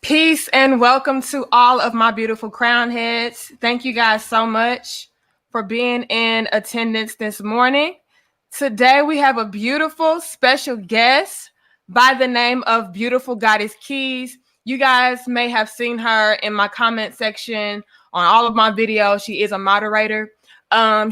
Peace and welcome to all of my beautiful crown heads. Thank you guys so much for being in attendance this morning. Today we have a beautiful special guest by the name of Beautiful Goddess Keys. You guys may have seen her in my comment section on all of my videos. She is a moderator.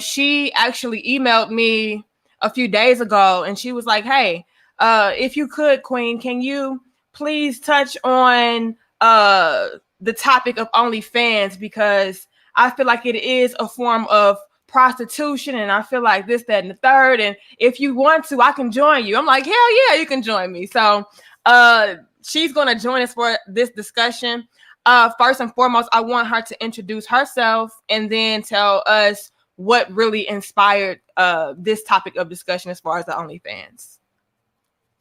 She actually emailed me a few days ago and she was like, hey, if you could, Queen, can you please touch on the topic of OnlyFans, because I feel like it is a form of prostitution, and I feel like this, that, and the third. And if you want to, I can join you. I'm like, hell yeah, you can join me. So she's gonna join us for this discussion. First and foremost, I want her to introduce herself and then tell us what really inspired this topic of discussion as far as the OnlyFans.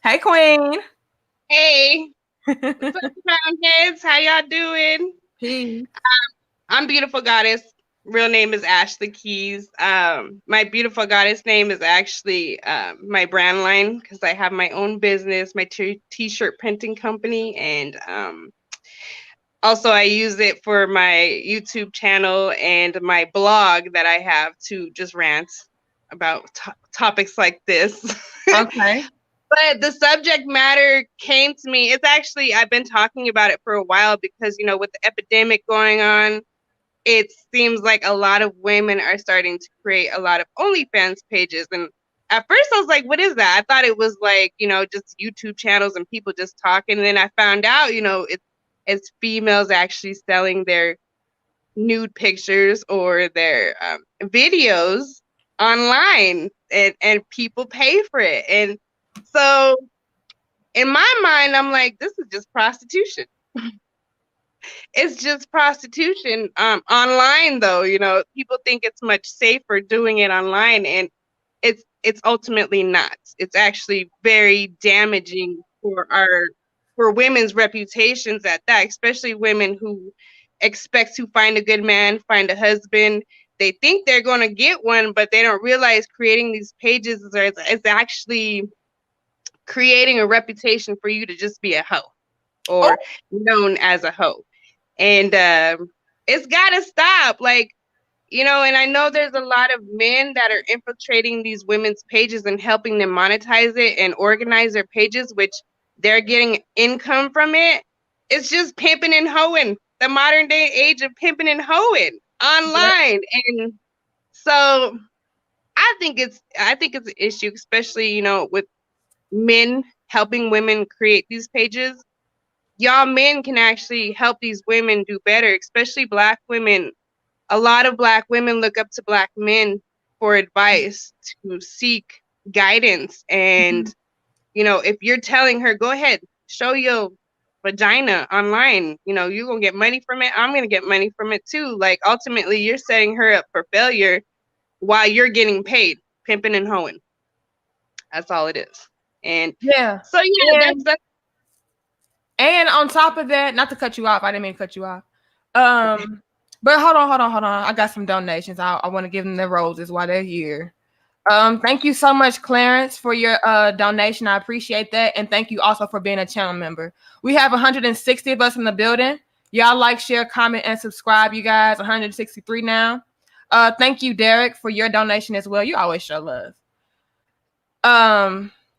Hey, Queen. Hey. What's up, crown heads? How y'all doing? Hey. I'm Beautiful Goddess. Real name is Ashley Keys. My Beautiful Goddess name is actually my brand line because I have my own business, my t-shirt printing company, and also I use it for my YouTube channel and my blog that I have to just rant about topics like this. Okay. But the subject matter came to me. It's actually, I've been talking about it for a while because, you know, with the epidemic going on, it seems like a lot of women are starting to create a lot of OnlyFans pages. And at first I was like, what is that? I thought it was like, you know, just YouTube channels and people just talking. And then I found out, you know, it's females actually selling their nude pictures or their videos online, and people pay for it. And so in my mind, I'm like, this is just prostitution. It's just prostitution online, though. You know, people think it's much safer doing it online, and it's ultimately not. It's actually very damaging for women's reputations at that, especially women who expect to find a good man, find a husband. They think they're going to get one, but they don't realize creating these pages is actually creating a reputation for you to just be a hoe or known as a hoe. And it's got to stop. Like, you know, and I know there's a lot of men that are infiltrating these women's pages and helping them monetize it and organize their pages, which they're getting income from it. It's just pimping and hoeing, the modern day age of pimping and hoeing online. Yeah. And so I think it's an issue, especially, you know, with men helping women create these pages. Y'all men can actually help these women do better, especially Black women. A lot of Black women look up to Black men for advice, to seek guidance. And, you know, if you're telling her, go ahead, show your vagina online, you know, you're going to get money from it. I'm going to get money from it too. Like, ultimately, you're setting her up for failure while you're getting paid, pimping and hoeing. That's all it is. And yeah, so yeah, that's and on top of that, not to cut you off, I didn't mean to cut you off. But hold on. I got some donations. I want to give them their roses while they're here. Thank you so much, Clarence, for your donation. I appreciate that. And thank you also for being a channel member. We have 160 of us in the building. Y'all like, share, comment, and subscribe, you guys. 163 now. Thank you, Derek, for your donation as well. You always show love.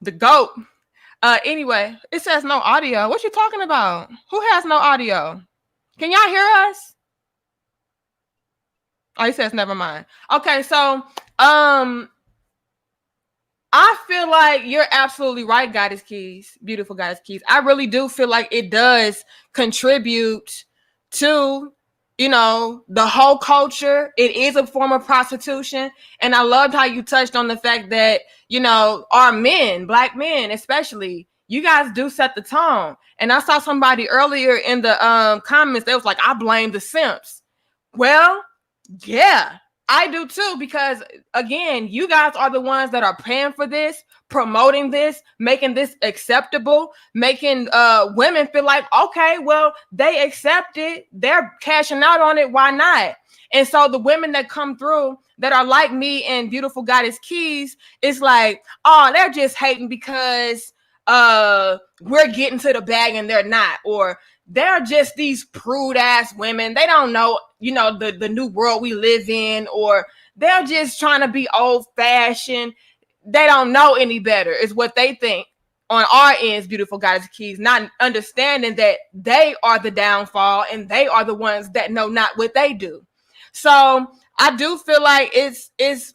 The GOAT. Anyway, it says no audio. What you talking about? Who has no audio? Can y'all hear us? Oh, he says never mind. Okay, so I feel like you're absolutely right, Goddess Keys, Beautiful Goddess Keys. I really do feel like it does contribute to, you know, the whole culture. It is a form of prostitution. And I loved how you touched on the fact that, you know, our men, Black men especially, you guys do set the tone. And I saw somebody earlier in the comments, they was like, I blame the simps. Well, yeah, I do too, because again, you guys are the ones that are paying for this, promoting this, making this acceptable, making women feel like, okay, well, they accept it, they're cashing out on it, why not? And so the women that come through that are like me and Beautiful Goddess Keys, it's like, oh, they're just hating because we're getting to the bag and they're not, or they're just these prude ass women. They don't know, the new world we live in, or they're just trying to be old fashioned. They don't know any better, is what they think on our ends, beautiful goddess keys, not understanding that they are the downfall and they are the ones that know not what they do. So I do feel like it's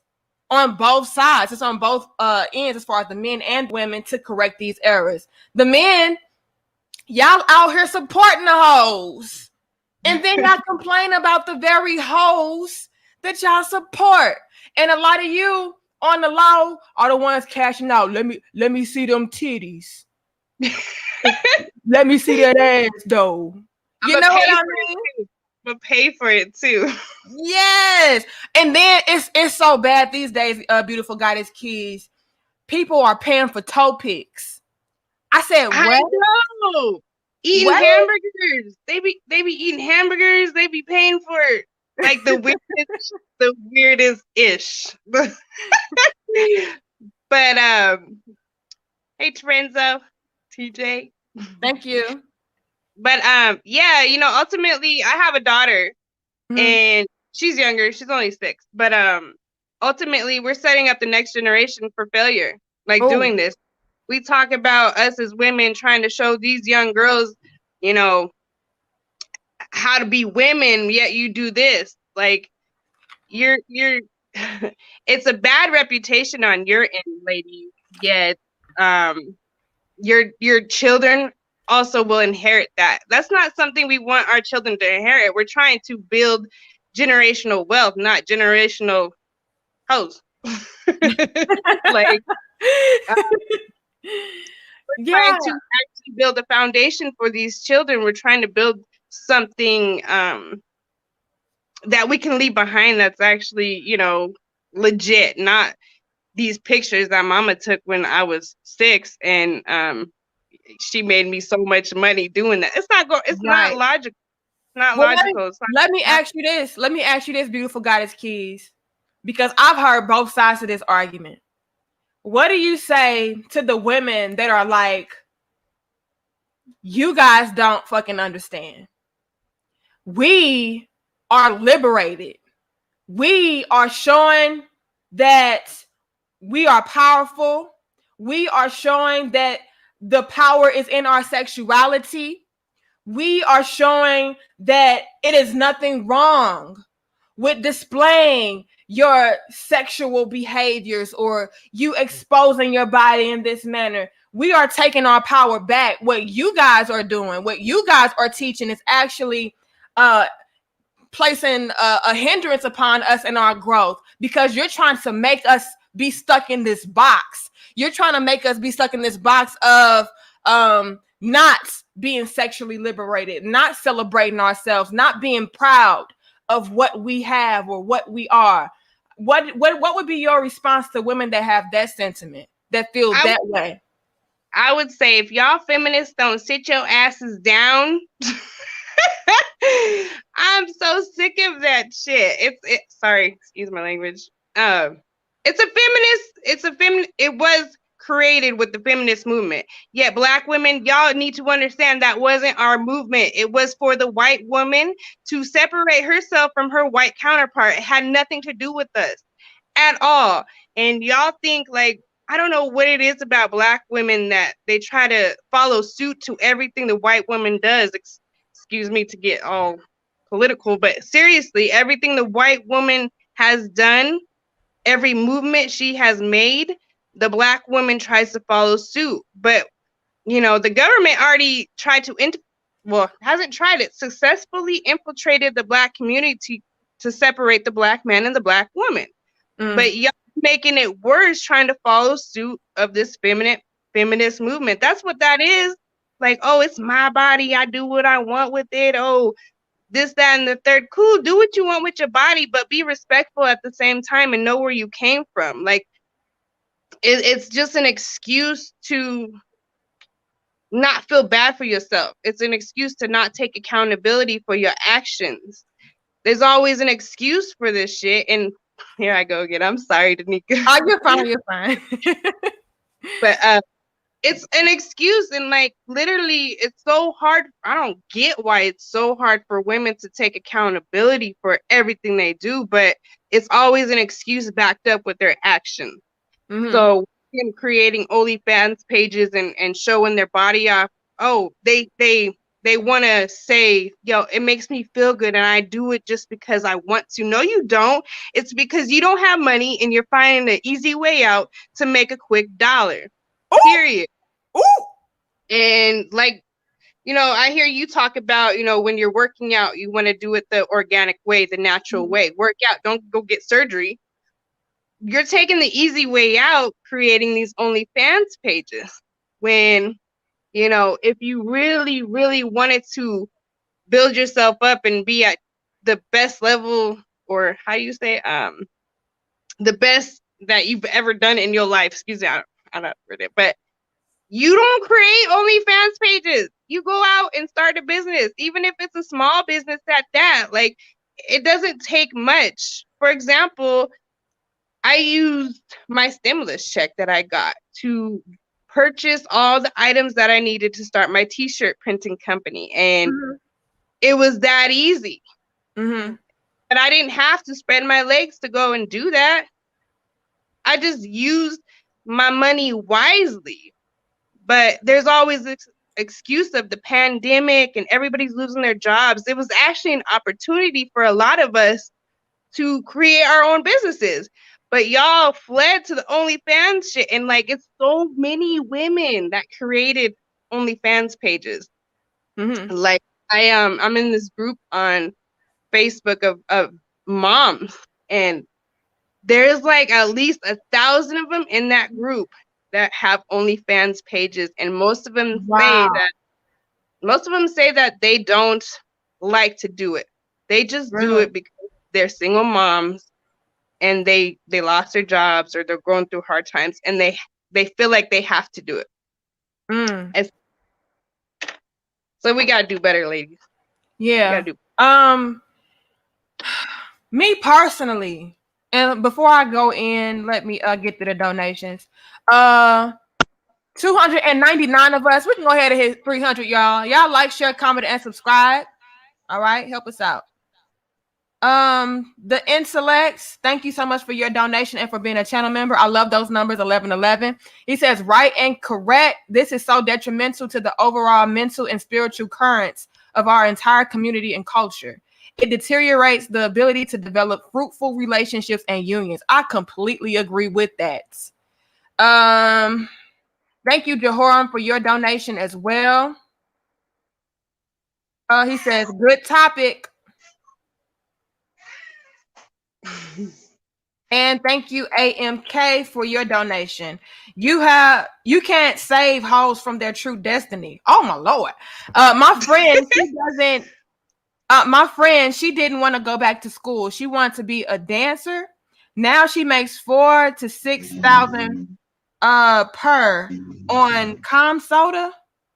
on both sides. It's on both ends as far as the men and women to correct these errors. The men, y'all out here supporting the hoes. And then y'all complain about the very hoes that y'all support. And a lot of you on the low are the ones cashing out. Let me see them titties. Let me see that ass though. You know what I mean? But pay for it too. Yes. And then it's so bad these days, beautiful goddess keys. People are paying for toe pics. I said, what? I know. Eating hamburgers. They be eating hamburgers. They be paying for it. Like the weirdest ish. But hey Trenzo, TJ. Thank you. But yeah, ultimately I have a daughter, and she's younger. She's only 6. But ultimately we're setting up the next generation for failure. Doing this. We talk about us as women trying to show these young girls, how to be women, yet you do this. Like you're it's a bad reputation on your end, ladies, yet your children also will inherit that. That's not something we want our children to inherit. We're trying to build generational wealth, not generational hoes. Like we're trying to actually build a foundation for these children. We're trying to build something that we can leave behind that's actually, legit, not these pictures that mama took when I was 6 and she made me so much money doing that. It's not not logical. It's not logical. Let me ask you this, beautiful goddess keys, because I've heard both sides of this argument. What do you say to the women that are like, you guys don't fucking understand? We are liberated. We are showing that we are powerful. We are showing that the power is in our sexuality. We are showing that it is nothing wrong with displaying your sexual behaviors or you exposing your body in this manner. We are taking our power back. What you guys are doing, what you guys are teaching is actually placing a hindrance upon us in our growth, because you're trying to make us be stuck in this box. You're trying to make us be stuck in this box of not being sexually liberated, not celebrating ourselves, not being proud of what we have or what we are. What would be your response to women that have that sentiment, that feel that way? I would say, if y'all feminists don't sit your asses down, I'm so sick of that shit. Sorry, excuse my language. It was created with the feminist movement. Yet Black women, y'all need to understand that wasn't our movement. It was for the white woman to separate herself from her white counterpart. It had nothing to do with us at all. And y'all think, like, I don't know what it is about Black women that they try to follow suit to everything the white woman does. Excuse me to get all political, but seriously, everything the white woman has done, every movement she has made, the Black woman tries to follow suit. But, the government already tried to, hasn't tried it, successfully infiltrated the Black community to separate the Black man and the Black woman. But y'all making it worse, trying to follow suit of this feminist movement. That's what that is. Like, oh, it's my body. I do what I want with it. Oh, this, that, and the third. Cool, do what you want with your body, but be respectful at the same time and know where you came from. Like, it's just an excuse to not feel bad for yourself. It's an excuse to not take accountability for your actions. There's always an excuse for this shit. And here I go again. I'm sorry, Danica. Oh, you're fine. You're fine. But it's an excuse, and like literally it's so hard. I don't get why it's so hard for women to take accountability for everything they do, but it's always an excuse backed up with their actions. So in creating OnlyFans pages and showing their body off, oh, they want to say, yo, it makes me feel good and I do it just because I want to. No, you don't. It's because you don't have money and you're finding an easy way out to make a quick dollar. Ooh. Period. Ooh. And like, I hear you talk about, when you're working out, you want to do it the organic way, the natural way. Work out, don't go get surgery. You're taking the easy way out, creating these OnlyFans pages. When, if you really, really wanted to build yourself up and be at the best level, or how do you say, the best that you've ever done in your life. Excuse me, I don't read it, but you don't create OnlyFans pages. You go out and start a business, even if it's a small business at that. Like, it doesn't take much. For example, I used my stimulus check that I got to purchase all the items that I needed to start my t-shirt printing company. And it was that easy. But I didn't have to spread my legs to go and do that. I just used my money wisely. But there's always this excuse of the pandemic and everybody's losing their jobs. It was actually an opportunity for a lot of us to create our own businesses. But y'all fled to the OnlyFans shit. And like, it's so many women that created OnlyFans pages. Like, I'm in this group on Facebook of moms, and there's like at least 1,000 of them in that group that have OnlyFans pages, and most of them say that they don't like to do it. They just do it because they're single moms and they lost their jobs or they're going through hard times and they feel like they have to do it. So we gotta do better, ladies. Yeah. Me personally, and before I go in, let me get to the donations. 299 of us. We can go ahead and hit 300, y'all. Y'all like, share, comment, and subscribe. All right, help us out. The Intellects, thank you so much for your donation and for being a channel member. I love those numbers, 1111. He says, right and correct. This is so detrimental to the overall mental and spiritual currents of our entire community and culture. It deteriorates the ability to develop fruitful relationships and unions. I completely agree with that. Thank you, Jehoram, for your donation as well. He says, good topic. And thank you, AMK, for your donation. You can't save hoes from their true destiny. Oh my Lord. My friend, she didn't want to go back to school. She wanted to be a dancer. Now she makes $4,000 to $6,000 per on Com Soda.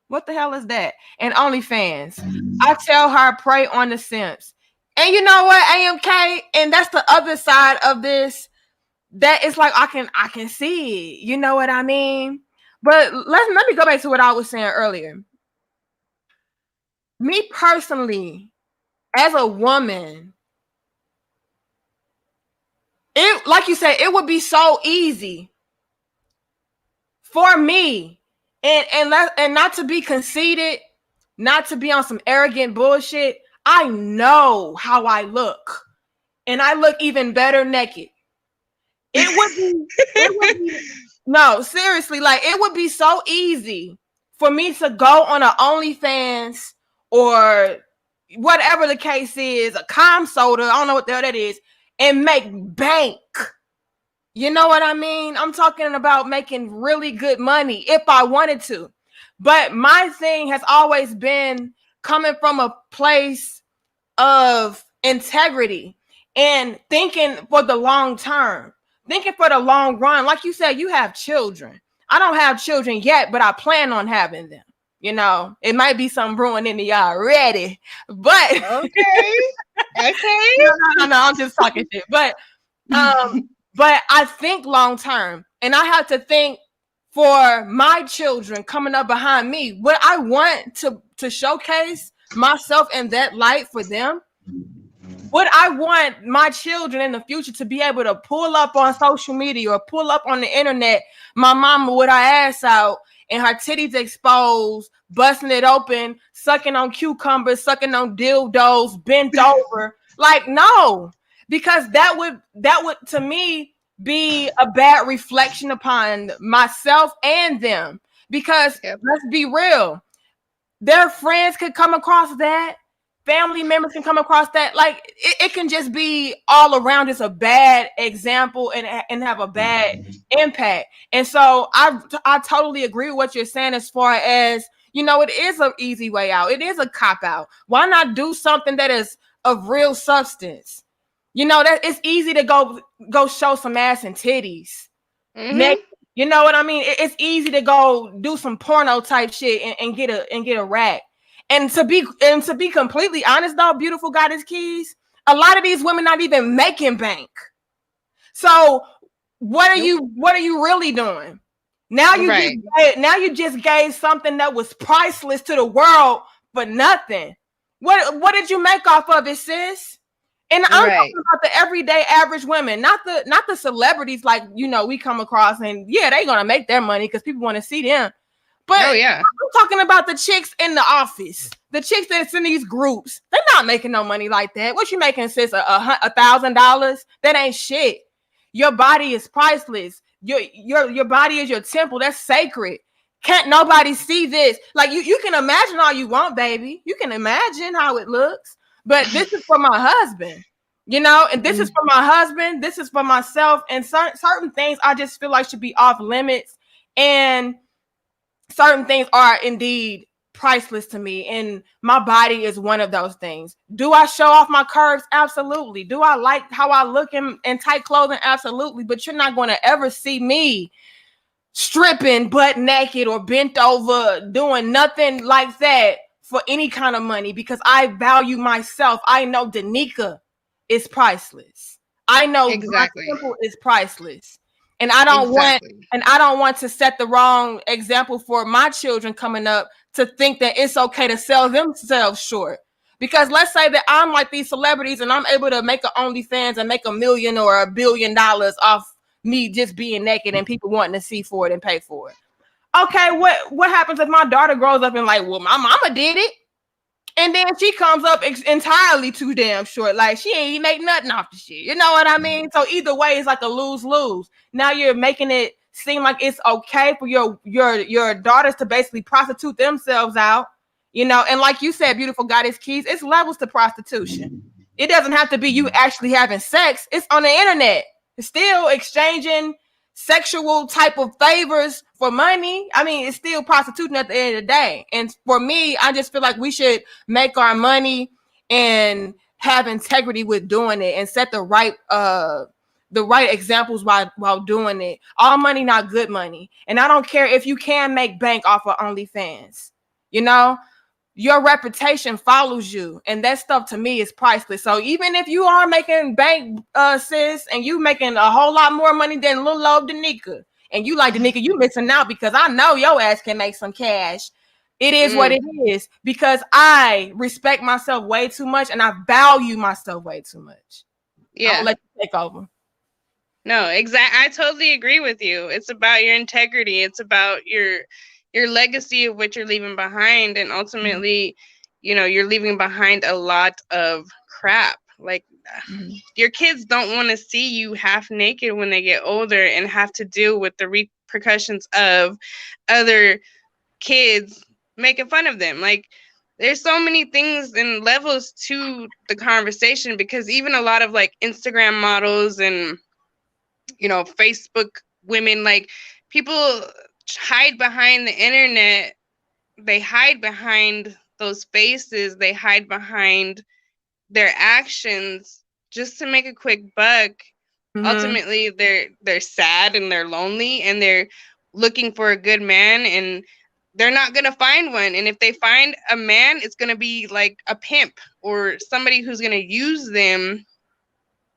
What the hell is that? And OnlyFans. I tell her, pray on the simps. And you know what, AMK? And that's the other side of this. That it's like I can see, you know what I mean? But let me go back to what I was saying earlier. Me personally, as a woman, it, like you said, it would be so easy for me, and not to be conceited, not to be on some arrogant bullshit. I know how I look, and I look even better naked. It would be no, seriously, like it would be so easy for me to go on an OnlyFans or whatever the case is, a Com Soda, I don't know what the hell that is, and make bank. You know what I mean? I'm talking about making really good money if I wanted to. But my thing has always been coming from a place of integrity and thinking for the long term, thinking for the long run. Like you said, you have children. I don't have children yet, but I plan on having them. You know, it might be some brewing in the already, but okay. No, I'm just talking shit. But I think long term, and I have to think for my children coming up behind me, would I want to showcase myself in that light for them? Would I want my children in the future to be able to pull up on social media or pull up on the internet, my mama with her ass out and her titties exposed, busting it open, sucking on cucumbers, sucking on dildos, bent over? Like, no, because that would to me be a bad reflection upon myself and them. Because let's be real, their friends could come across that, family members can come across that. Like, it can just be all around just a bad example and have a bad impact. And so I totally agree with what you're saying as far as, it is an easy way out. It is a cop out. Why not do something that is of real substance? That it's easy to go show some ass and titties. Next, you know what I mean? It's easy to go do some porno type shit and get a rack. And to be completely honest, though, beautiful goddess keys, a lot of these women not even making bank. So what are you really doing? Now you just gave something that was priceless to the world for nothing. What did you make off of it, sis? And I'm talking about the everyday average women, not the celebrities like, we come across, and yeah, they're gonna make their money because people want to see them. But I'm talking about the chicks in the office, the chicks that's in these groups. They're not making no money like that. What you making, sis? $1,000? That ain't shit. Your body is priceless. Your body is your temple. That's sacred. Can't nobody see this? Like, you can imagine all you want, baby. You can imagine how it looks. But this is for my husband, and this is for my husband. This is for myself. And certain things I just feel like should be off limits. And certain things are indeed priceless to me. And my body is one of those things. Do I show off my curves? Absolutely. Do I like how I look in tight clothing? Absolutely. But you're not going to ever see me stripping butt naked or bent over, doing nothing like that for any kind of money, because I value myself. I know Danica is priceless. I know my temple is priceless. And I don't want to set the wrong example for my children coming up to think that it's okay to sell themselves short. Because let's say that I'm like these celebrities and I'm able to make an OnlyFans and make $1 million or $1 billion off me just being naked and people wanting to see for it and pay for it. Okay, what happens if my daughter grows up and like, well, my mama did it, and then she comes up entirely too damn short, like she ain't make nothing off the shit. You know what I mean? So either way, it's like a lose-lose. Now you're making it seem like it's okay for your daughters to basically prostitute themselves out, and like you said, beautiful goddess keys, it's levels to prostitution. It doesn't have to be you actually having sex. It's on the internet. It's still exchanging sexual type of favors for money. I mean, it's still prostituting at the end of the day. And for me, I just feel like we should make our money and have integrity with doing it and set the right examples while doing it. All money, not good money. And I don't care if you can make bank off of OnlyFans. Your reputation follows you, and that stuff to me is priceless. So even if you are making bank, sis, and you making a whole lot more money than little old Danica, and you like Danica, you missing out, because I know your ass can make some cash. It is what it is, because I respect myself way too much and I value myself way too much. Yeah, I'll let you take over. No, exactly. I totally agree with you. It's about your integrity. It's about your legacy of what you're leaving behind, and ultimately, you're leaving behind a lot of crap. Like, your kids don't want to see you half naked when they get older and have to deal with the repercussions of other kids making fun of them. Like, there's so many things and levels to the conversation, because even a lot of like Instagram models and Facebook women, like, people hide behind the internet. They hide behind those faces. They hide behind their actions just to make a quick buck. Ultimately, they're sad and they're lonely and they're looking for a good man, and they're not going to find one. And if they find a man, it's going to be like a pimp or somebody who's going to use them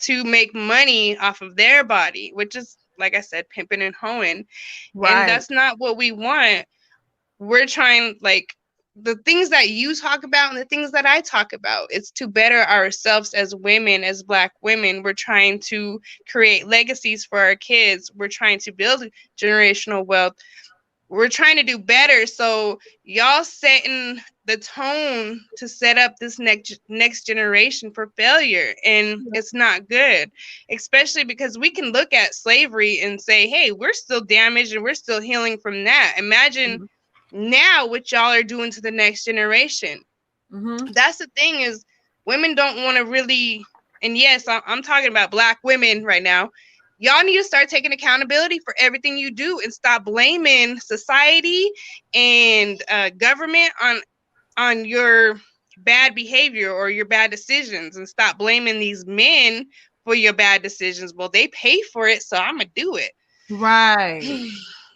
to make money off of their body, which is like I said, pimping and hoeing. Right. And that's not what we want. We're trying, like, the things that you talk about and the things that I talk about, it's to better ourselves as women, as Black women. We're trying to create legacies for our kids. We're trying to build generational wealth. We're trying to do better. So y'all setting the tone to set up this next generation for failure, and it's not good, especially because we can look at slavery and say, hey, we're still damaged and we're still healing from that. Imagine now what y'all are doing to the next generation. That's the thing, is women don't want to really, and yes, I'm talking about Black women right now. Y'all need to start taking accountability for everything you do and stop blaming society and government on your bad behavior or your bad decisions, and stop blaming these men for your bad decisions. Well, they pay for it, so I'm gonna do it. Right.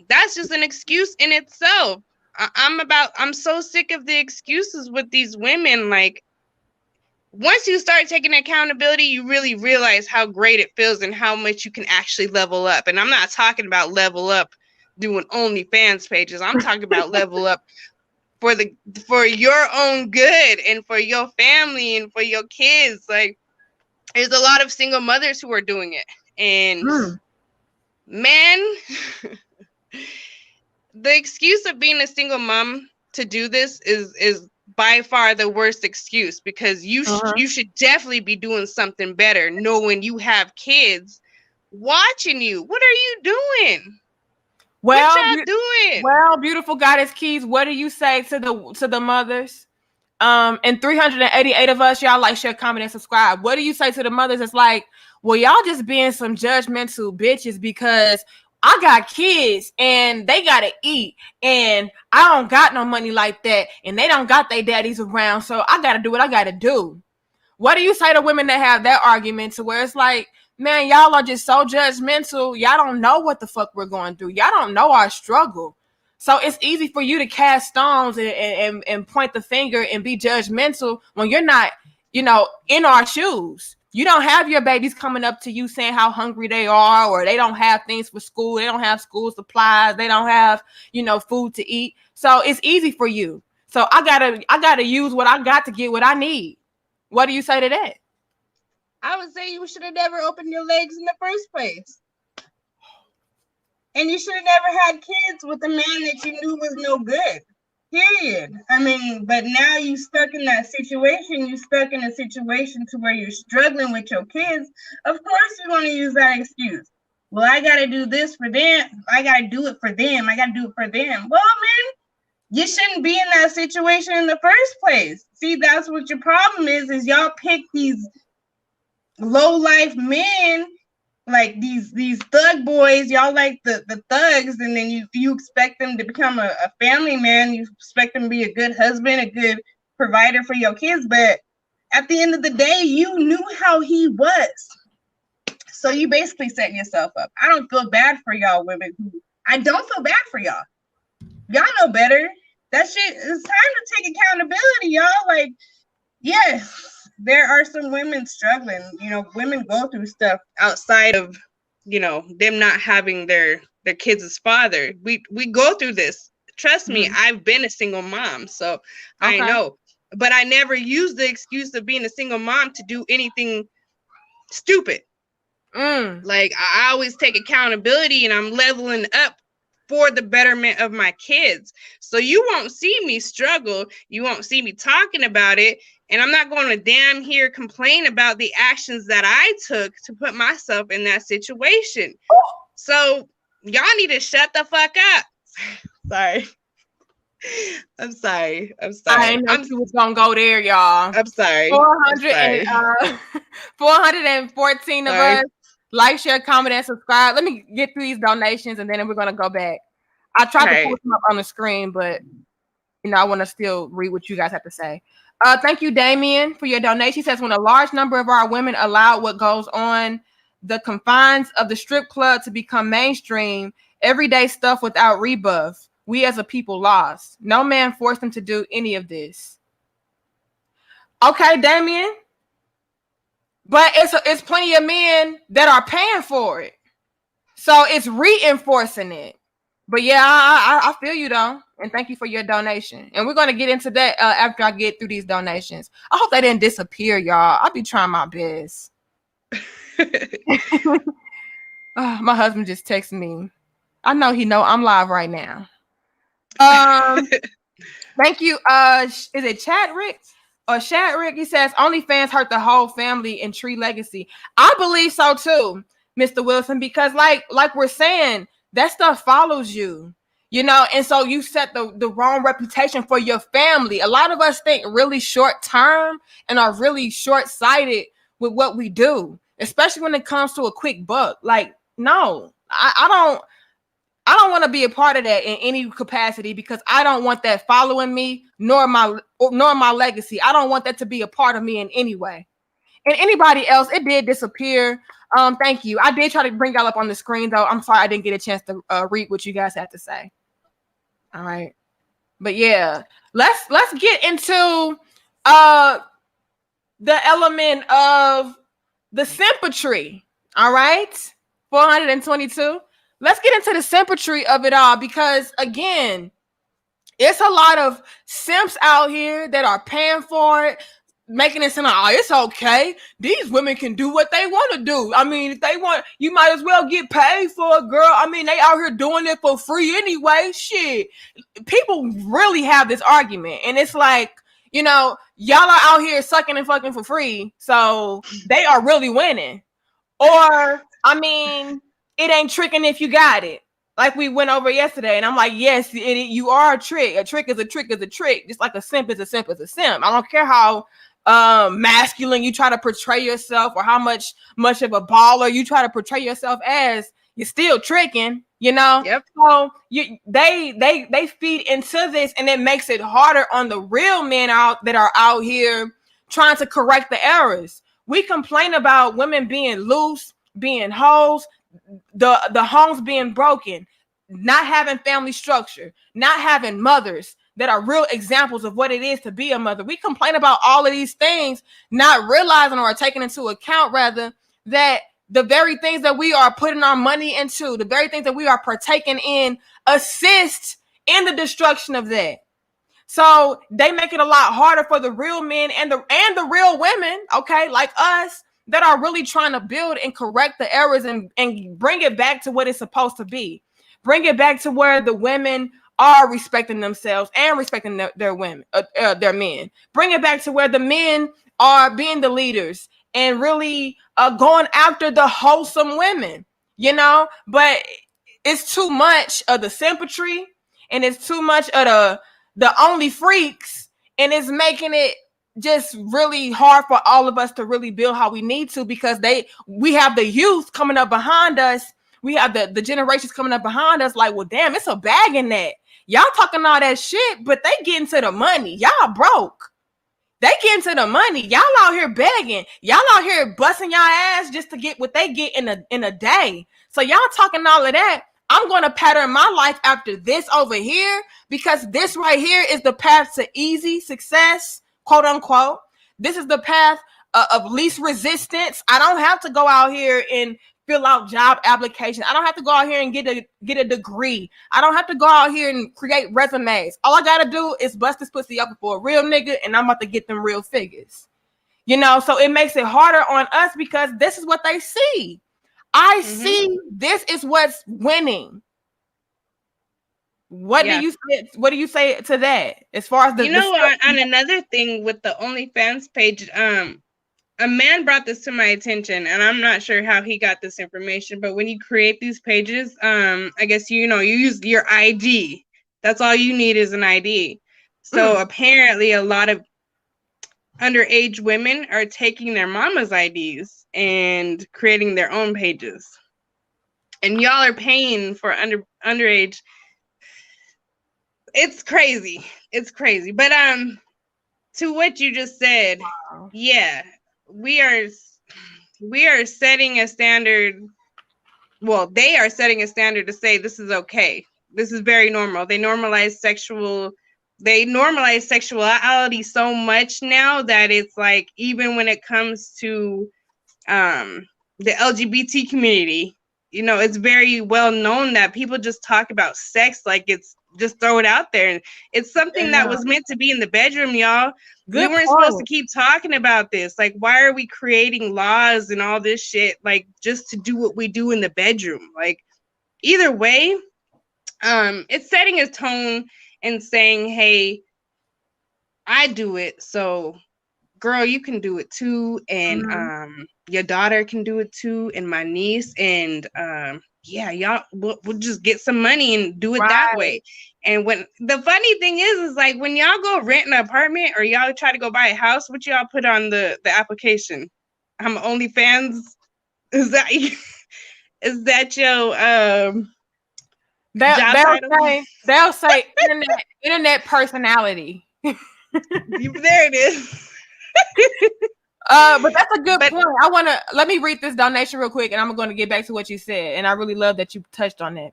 That's just an excuse in itself. I'm so sick of the excuses with these women. Like, once you start taking accountability, you really realize how great it feels and how much you can actually level up. And I'm not talking about level up doing OnlyFans pages. I'm talking about level up for your own good and for your family and for your kids. Like, there's a lot of single mothers who are doing it. And man, the excuse of being a single mom to do this is by far the worst excuse, because you should definitely be doing something better, knowing you have kids watching you. What are you doing? Well, what y'all doing? Well, beautiful Goddess Keys, what do you say to the mothers? And 388 of us, y'all like, share, comment, and subscribe. What do you say to the mothers? It's like, well, y'all just being some judgmental bitches because I got kids and they gotta eat, and I don't got no money like that, and they don't got their daddies around, so I gotta do what I gotta do. What do you say to women that have that argument, to where it's like, man, y'all are just so judgmental. Y'all don't know what the fuck we're going through. Y'all don't know our struggle. So it's easy for you to cast stones and point the finger and be judgmental when you're not, in our shoes. You don't have your babies coming up to you saying how hungry they are, or they don't have things for school. They don't have school supplies. They don't have, food to eat. So it's easy for you. So I gotta use what I got to get what I need. What do you say to that? I would say you should have never opened your legs in the first place. And you should have never had kids with a man that you knew was no good. Period. I mean, but now you stuck in that situation. You stuck in a situation to where you're struggling with your kids. Of course you're going to use that excuse. Well, I got to do this for them. I got to do it for them. I got to do it for them. Well, man, you shouldn't be in that situation in the first place. See, that's what your problem is y'all pick these low-life men, like these thug boys. Y'all like the thugs, and then you expect them to become a family man. You expect them to be a good husband, a good provider for your kids. But at the end of the day, you knew how he was. So you basically set yourself up. I don't feel bad for y'all women. I don't feel bad for y'all. Y'all know better. That shit, it's time to take accountability, y'all. Like, yes, there are some women struggling. Women go through stuff outside of, them not having their kids' father. We go through this. Trust me, I've been a single mom, so I know. But I never used the excuse of being a single mom to do anything stupid. Like, I always take accountability, and I'm leveling up for the betterment of my kids. So you won't see me struggle. You won't see me talking about it. And I'm not going to damn here complain about the actions that I took to put myself in that situation. So y'all need to shut the fuck up. Sorry. I'm sorry. I didn't know you was going to go there, y'all. I'm sorry. 414 of us. Like, share, comment, and subscribe. Let me get through these donations, and then we're going to go back. I tried to pull them up on the screen, but, I want to still read what you guys have to say. Thank you, Damien, for your donation. He says, when a large number of our women allow what goes on the confines of the strip club to become mainstream, everyday stuff without rebuff, we as a people lost. No man forced them to do any of this. Okay, Damien. But it's plenty of men that are paying for it. So it's reinforcing it. But yeah, I feel you though, and thank you for your donation. And we're gonna get into that after I get through these donations. I hope they didn't disappear, y'all. I'll be trying my best. My husband just texted me. I know he know I'm live right now. Thank you. Is it Chadrick or Shadrick? He says OnlyFans hurt the whole family and Tree legacy. I believe so too, Mr. Wilson, because like we're saying, that stuff follows you, you know, and so you set the wrong reputation for your family. A lot of us think really short term and are really short sighted with what we do, especially when it comes to a quick buck. Like, no, I don't want to be a part of that in any capacity, because I don't want that following me, nor my legacy. I don't want that to be a part of me in any way. And anybody else, it did disappear. Thank you. I did try to bring y'all up on the screen though. I'm sorry I didn't get a chance to read what you guys had to say. All right. But yeah, let's get into the element of the sympatry. All right. 422. Let's get into the sympatry of it all, because again, it's a lot of simps out here that are paying for it, making it sound like, oh, it's okay. These women can do what they want to do. I mean, if they want, you might as well get paid for it, girl. I mean, they out here doing it for free anyway. Shit. People really have this argument, and it's like, you know, y'all are out here sucking and fucking for free, so they are really winning. Or, I mean, it ain't tricking if you got it. Like we went over yesterday, and I'm like, yes, you are a trick. A trick is a trick is a trick. Just like a simp is a simp is a simp. I don't care how masculine you try to portray yourself, or how much of a baller you try to portray yourself as. You're still tricking, you know. Yep. So they feed into this, and it makes it harder on the real men that are out here trying to correct the errors. We complain about women being loose, being hoes, the homes being broken, not having family structure, not having mothers that are real examples of what it is to be a mother. We complain about all of these things, not realizing, or taking into account rather, that the very things that we are putting our money into, the very things that we are partaking in, assist in the destruction of that. So they make it a lot harder for the real men and the real women, okay, like us, that are really trying to build and correct the errors and bring it back to what it's supposed to be. Bring it back to where the women are respecting themselves and respecting their women, their men. Bring it back to where the men are being the leaders and really going after the wholesome women, you know. But it's too much of the sympathy, and it's too much of the only freaks, and it's making it just really hard for all of us to really build how we need to, because we have the youth coming up behind us. We have the generations coming up behind us like, well, damn, it's a bag in that. Y'all talking all that shit, but they getting to the money. Y'all broke. They getting to the money. Y'all out here begging. Y'all out here busting y'all ass just to get what they get in a day. So y'all talking all of that. I'm going to pattern my life after this over here, because this right here is the path to easy success, quote unquote. This is the path of least resistance. I don't have to go out here and fill out job applications. I don't have to go out here and get a degree. I don't have to go out here and create resumes. All I got to do is bust this pussy up for a real nigga, and I'm about to get them real figures. You know, so it makes it harder on us, because this is what they see. I see this is what's winning. What do you say to that? As far as on another thing with the OnlyFans page, a man brought this to my attention, and I'm not sure how he got this information, but when you create these pages, I guess you use your ID. That's all you need is an ID. So apparently a lot of underage women are taking their mama's IDs and creating their own pages. And y'all are paying for underage. It's crazy. It's crazy. But to what you just said, wow. Yeah, we are setting a standard. Well, they are setting a standard to say this is okay. This is very normal. They normalize sexuality so much now that it's like, even when it comes to the LGBT community, you know, it's very well known that people just talk about sex like it's just throw it out there. And it's something that was meant to be in the bedroom, y'all. We weren't supposed to keep talking about this. Like, why are we creating laws and all this shit, like, just to do what we do in the bedroom? Like, either way, it's setting a tone and saying, hey, I do it, so girl, you can do it too, and your daughter can do it too, and my niece, and yeah, y'all, we'll just get some money and do it that way. And when the funny thing is like when y'all go rent an apartment or y'all try to go buy a house, what y'all put on the application? I'm OnlyFans. Is that is that your job title? They'll say internet personality. There it is. But that's a good point. Let me read this donation real quick, and I'm going to get back to what you said. And I really love that you touched on that.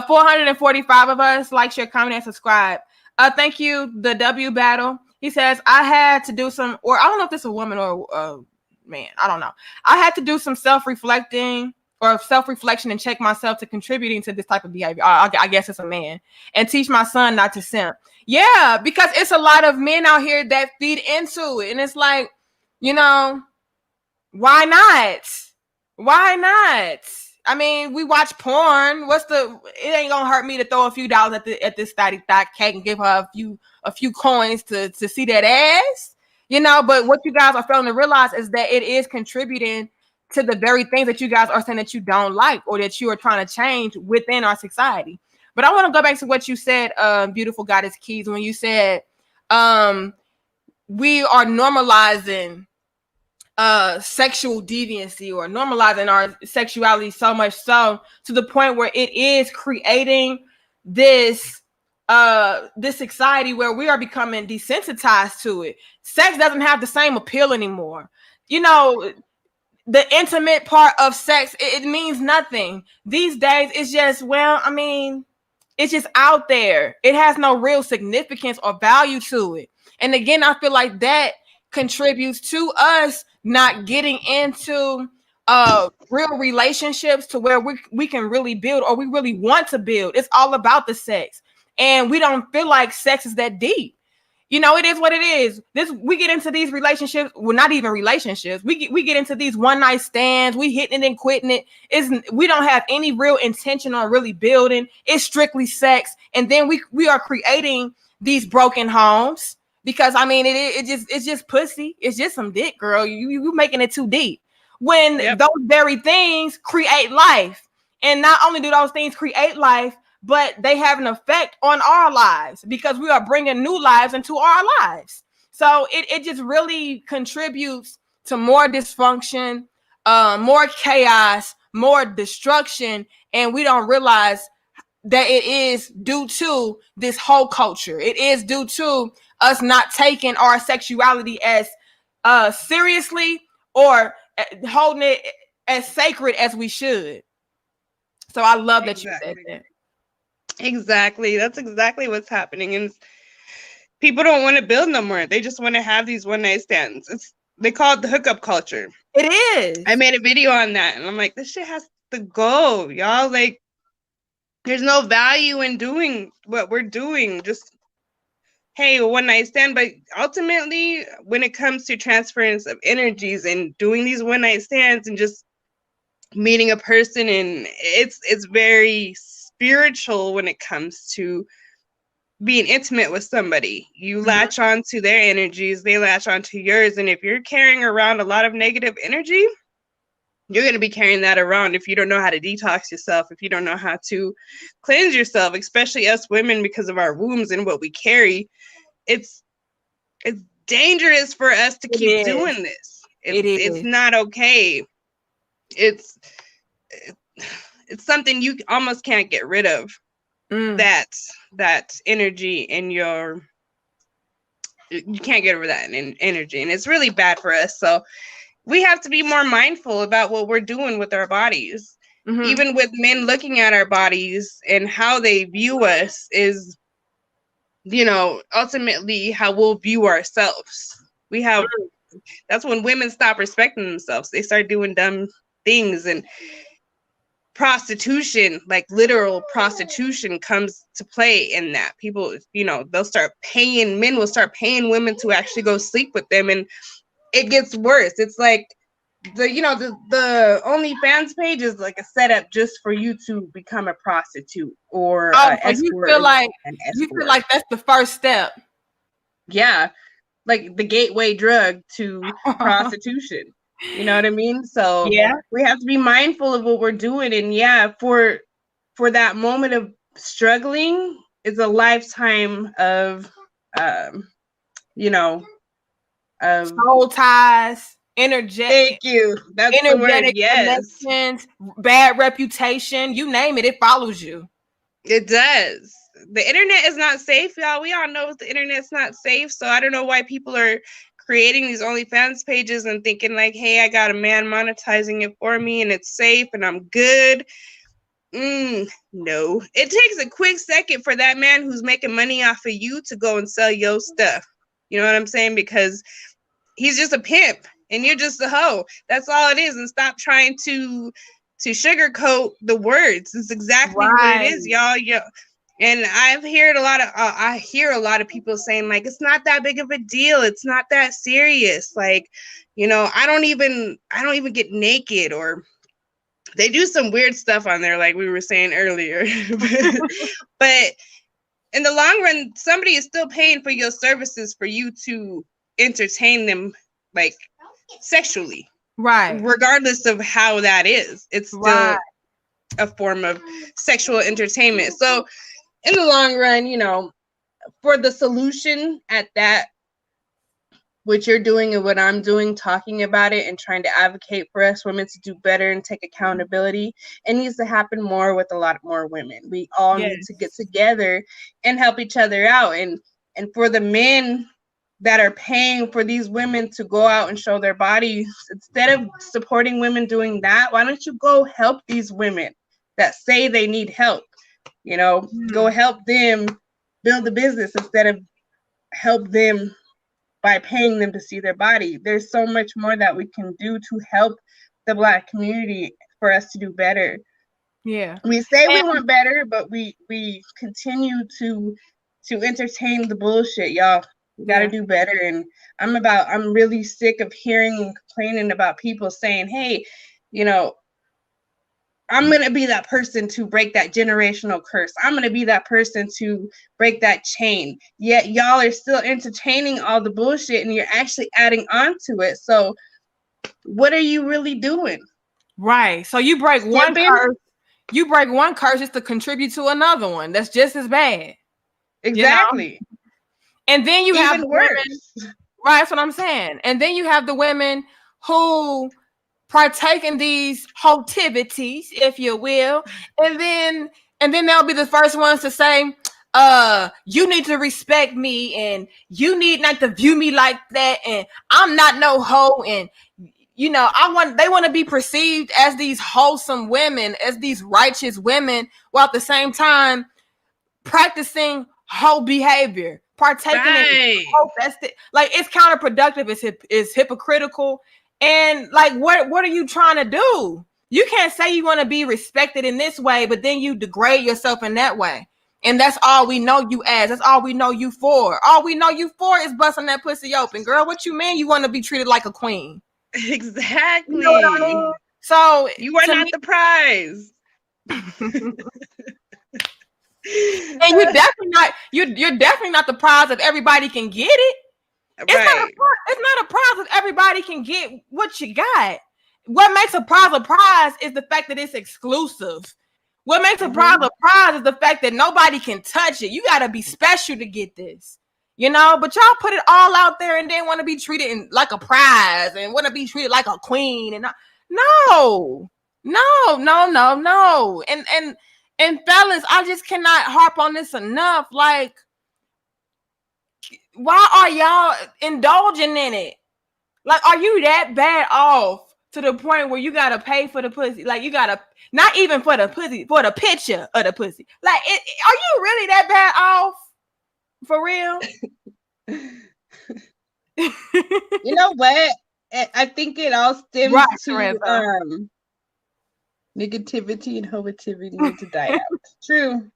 445 of us like, share, comment, and subscribe. Thank you, the W Battle. He says, I had to do some, or I don't know if this is a woman or man, I don't know. I had to do some self-reflection and check myself to contributing to this type of behavior. I guess it's a man. And teach my son not to simp. Yeah, because it's a lot of men out here that feed into it. And it's like, you know, why not? Why not? I mean, we watch porn. It ain't gonna hurt me to throw a few dollars at this thotty thot cake and give her a few coins to see that ass. You know, but what you guys are failing to realize is that it is contributing to the very things that you guys are saying that you don't like or that you are trying to change within our society. But I want to go back to what you said, beautiful Goddess Keys, when you said we are normalizing sexual deviancy or normalizing our sexuality so much so to the point where it is creating this society where we are becoming desensitized to it. Sex doesn't have the same appeal anymore. You know, the intimate part of sex, it means nothing these days. It's just, well, I mean, it's just out there. It has no real significance or value to it. And again, I feel like that contributes to us not getting into real relationships to where we can really build or we really want to build. It's all about the sex. And we don't feel like sex is that deep. You know, it is what it is. We get into these relationships, well, not even relationships. We get into these one night stands. We hitting it and quitting it. We don't have any real intention on really building. It's strictly sex, and then we are creating these broken homes because I mean it's just pussy. It's just some dick, girl. You making it too deep. When those very things create life, and not only do those things create life, but they have an effect on our lives because we are bringing new lives into our lives. So it just really contributes to more dysfunction, more chaos, more destruction. And we don't realize that it is due to this whole culture. It is due to us not taking our sexuality as seriously or holding it as sacred as we should. So I love that you said that. Exactly. That's exactly what's happening. And people don't want to build no more. They just want to have these one night stands. They call it the hookup culture. It is. I made a video on that and I'm like, this shit has to go, y'all. Like, there's no value in doing what we're doing. Just, hey, a one night stand. But ultimately, when it comes to transference of energies and doing these one night stands and just meeting a person, and it's very spiritual when it comes to being intimate with somebody. You latch on to their energies, they latch on to yours. And if you're carrying around a lot of negative energy, you're going to be carrying that around if you don't know how to detox yourself, if you don't know how to cleanse yourself, especially us women because of our wombs and what we carry. It's dangerous for us to keep doing this. It's not okay. It's something you almost can't get rid of. That energy in you can't get rid of that energy, and it's really bad for us. So we have to be more mindful about what we're doing with our bodies. Even with men looking at our bodies and how they view us is, you know, ultimately how we'll view ourselves. That's when women stop respecting themselves. They start doing dumb things, and prostitution, like literal prostitution, comes to play in that. People, they'll start paying, men will start paying women to actually go sleep with them, and it gets worse. It's like the OnlyFans page is like a setup just for you to become a prostitute or an escort. You feel like that's the first step. Yeah, like the gateway drug to prostitution. You know what I mean? So yeah, we have to be mindful of what we're doing. And yeah, for that moment of struggling, it's a lifetime of soul ties, energetic. Thank you. That's energetic the word. Yes. Connections, bad reputation, you name it, it follows you. It does. The internet is not safe, y'all. We all know the internet's not safe. So I don't know why people are creating these OnlyFans pages and thinking like, hey, I got a man monetizing it for me and it's safe and I'm good. No. It takes a quick second for that man who's making money off of you to go and sell your stuff. You know what I'm saying? Because he's just a pimp and you're just a hoe. That's all it is. And stop trying to sugarcoat the words. It's exactly what it is, y'all. And I hear a lot of people saying like, it's not that big of a deal. It's not that serious. Like, I don't even get naked, or they do some weird stuff on there, like we were saying earlier. But in the long run, somebody is still paying for your services for you to entertain them, like sexually. Right. Regardless of how that is, it's still a form of sexual entertainment. So in the long run, for the solution at that, what you're doing and what I'm doing, talking about it and trying to advocate for us women to do better and take accountability, it needs to happen more with a lot more women. We all need to get together and help each other out. And for the men that are paying for these women to go out and show their bodies, instead of supporting women doing that, why don't you go help these women that say they need help? Go help them build the business instead of help them by paying them to see their body. There's so much more that we can do to help the Black community for us to do better. Yeah. We say we want better, but we continue to entertain the bullshit, y'all. We got to do better. And I'm really sick of hearing and complaining about people saying, hey, I'm going to be that person to break that generational curse. I'm going to be that person to break that chain. Yet y'all are still entertaining all the bullshit and you're actually adding on to it. So what are you really doing? Right. So you break one curse just to contribute to another one that's just as bad. Exactly. And then you have the women, right? That's what I'm saying. And then you have the women who partake in these activities, if you will, and then they'll be the first ones to say, you need to respect me, and you need not to view me like that, and I'm not no hoe, and they want to be perceived as these wholesome women, as these righteous women, while at the same time practicing hoe behavior, partaking in hoe. It's counterproductive. It's hypocritical. And like, what are you trying to do? You can't say you want to be respected in this way, but then you degrade yourself in that way. And that's all we know you as. That's all we know you for. All we know you for is busting that pussy open. Girl, what you mean you want to be treated like a queen? Exactly. You know what I mean? So you are not the prize. And you're definitely not the prize if everybody can get it. It's not a prize if everybody can get what you got. What makes a prize is the fact that it's exclusive. What makes a prize is the fact that nobody can touch it. You got to be special to get this, but y'all put it all out there and then want to be treated like a prize and want to be treated like a queen. And no. And fellas, I just cannot harp on this enough. Like, why are y'all indulging in it? Like, are you that bad off to the point where you gotta pay for the pussy? Like, you gotta, not even for the pussy, for the picture of the pussy. Like, are you really that bad off? For real? You know what? I think it all stems to Negativity and homotivity need to die out. True.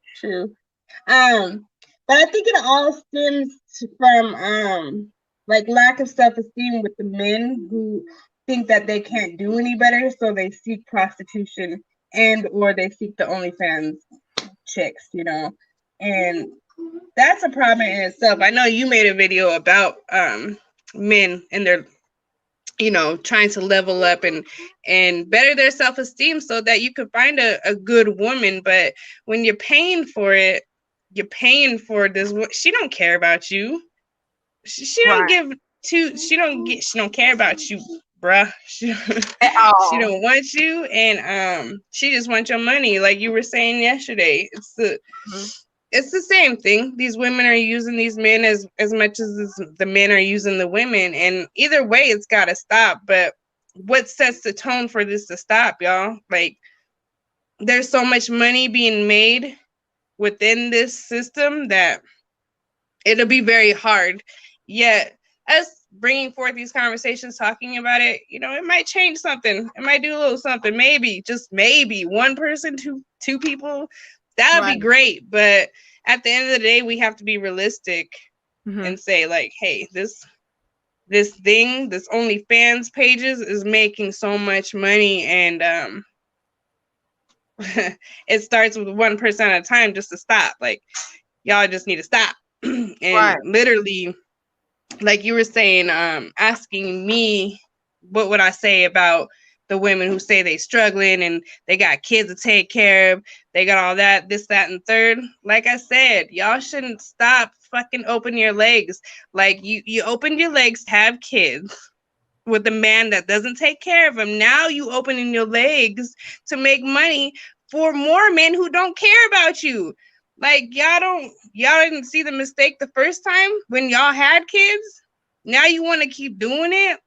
But I think it all stems from like lack of self-esteem with the men who think that they can't do any better, so they seek prostitution and or they seek the OnlyFans chicks, and that's a problem in itself. I know you made a video about men and their trying to level up and better their self-esteem so that you can find a good woman. But when you're paying for it, you're paying for this. She don't care about you. She don't give two. She don't care about you, bruh. She don't want you, and she just wants your money, like you were saying yesterday. It's the same thing. These women are using these men as much as the men are using the women, and either way, it's got to stop. But what sets the tone for this to stop, y'all? Like, there's so much money being made within this system that it'll be very hard. Yet, us bringing forth these conversations, talking about it, it might change something. It might do a little something. Maybe, just maybe, one person, two people. That would be great. But at the end of the day, we have to be realistic and say, like, hey, this thing, this OnlyFans pages is making so much money, and it starts with one person at a time just to stop. Like, y'all just need to stop. And literally, like you were saying, asking me what would I say about the women who say they struggling and they got kids to take care of, they got all that, this, that, and third. Like I said, y'all shouldn't stop fucking open your legs. Like, you opened your legs to have kids with a man that doesn't take care of them. Now you opening your legs to make money for more men who don't care about you. Like, y'all didn't see the mistake the first time when y'all had kids. Now you want to keep doing it.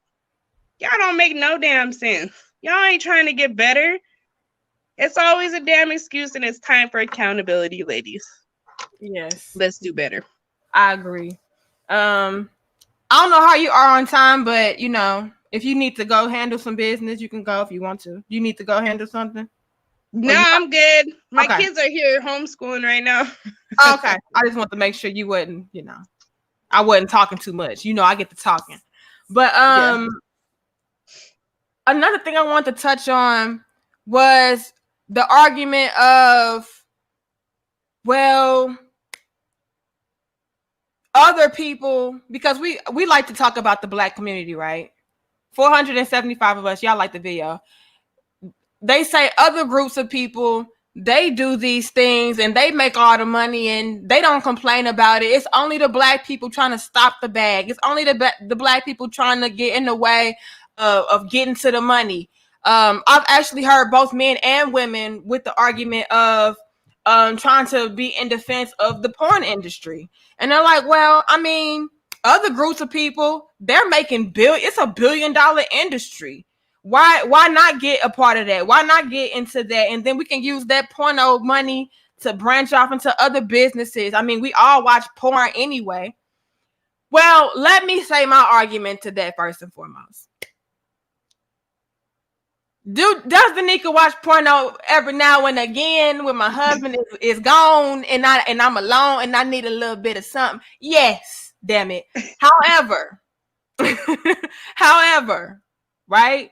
Y'all don't make no damn sense. Y'all ain't trying to get better. It's always a damn excuse, and it's time for accountability, ladies. Yes. Let's do better. I agree. I don't know how you are on time, but if you need to go handle some business, you can go if you want to. You need to go handle something? No, I'm good. My kids are here homeschooling right now. Okay. I just want to make sure you wasn't, I wasn't talking too much. I get to talking. But another thing I wanted to touch on was the argument of, well, other people, because we like to talk about the Black community, right? 475 of us, y'all like the video. They say other groups of people, they do these things and they make all the money and they don't complain about it. It's only the Black people trying to stop the bag. It's only the Black people trying to get in the way of getting to the money. I've actually heard both men and women with the argument of trying to be in defense of the porn industry. And they're like, well, I mean, other groups of people, they're making it's a $1 billion industry. Why not get a part of that? Why not get into that? And then we can use that porno money to branch off into other businesses. I mean, we all watch porn anyway. Well, let me say my argument to that first and foremost. Does Danica watch porno every now and again when my husband is gone and I'm alone and I need a little bit of something? Yes, damn it. However, right?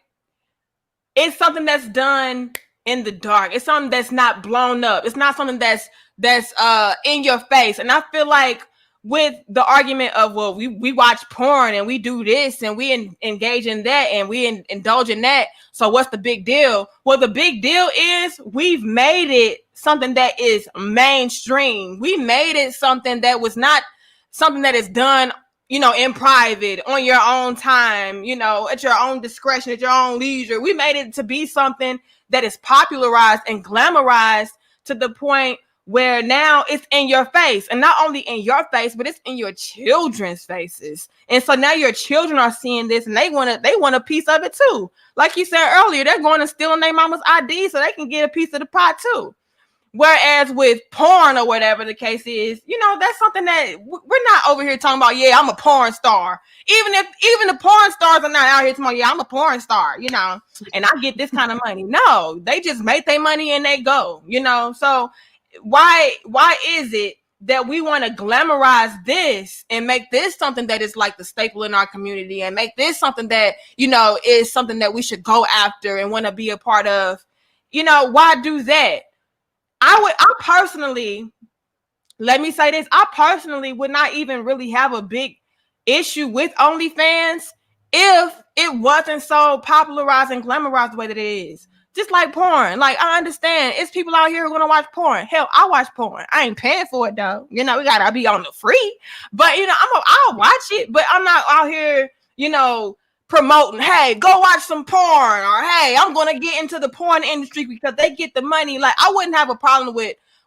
It's something that's done in the dark. It's something that's not blown up. It's not something that's in your face. And I feel like with the argument of, well, we watch porn and we do this and we engage in that and we indulge in that. So what's the big deal? Well, the big deal is we've made it something that is mainstream. We made it something that was not something that is done, in private, on your own time, at your own discretion, at your own leisure. We made it to be something that is popularized and glamorized to the point where now it's in your face, and not only in your face, but it's in your children's faces. And so now your children are seeing this and they want a piece of it too. Like you said earlier, they're going and stealing their mama's ID so they can get a piece of the pie too. Whereas with porn or whatever the case is, you know, that's something that we're not over here talking about, yeah, I'm a porn star. Even the porn stars are not out here talking about, yeah, I'm a porn star, you know, and I get this kind of money. No, they just make their money and they go, you know. So why is it that we want to glamorize this and make this something that is like the staple in our community and make this something that, you know, is something that we should go after and want to be a part of? You know, why do that? I personally, let me say this, I personally would not even really have a big issue with OnlyFans if it wasn't so popularized and glamorized the way that it is. Just like porn. Like, I understand it's people out here who are gonna watch porn. Hell, I watch porn. I ain't paying for it though. You know, we gotta be on the free. But you know, I'll watch it, but I'm not out here, you know, promoting, hey, go watch some porn, or hey, I'm gonna get into the porn industry because they get the money. Like, I wouldn't have a problem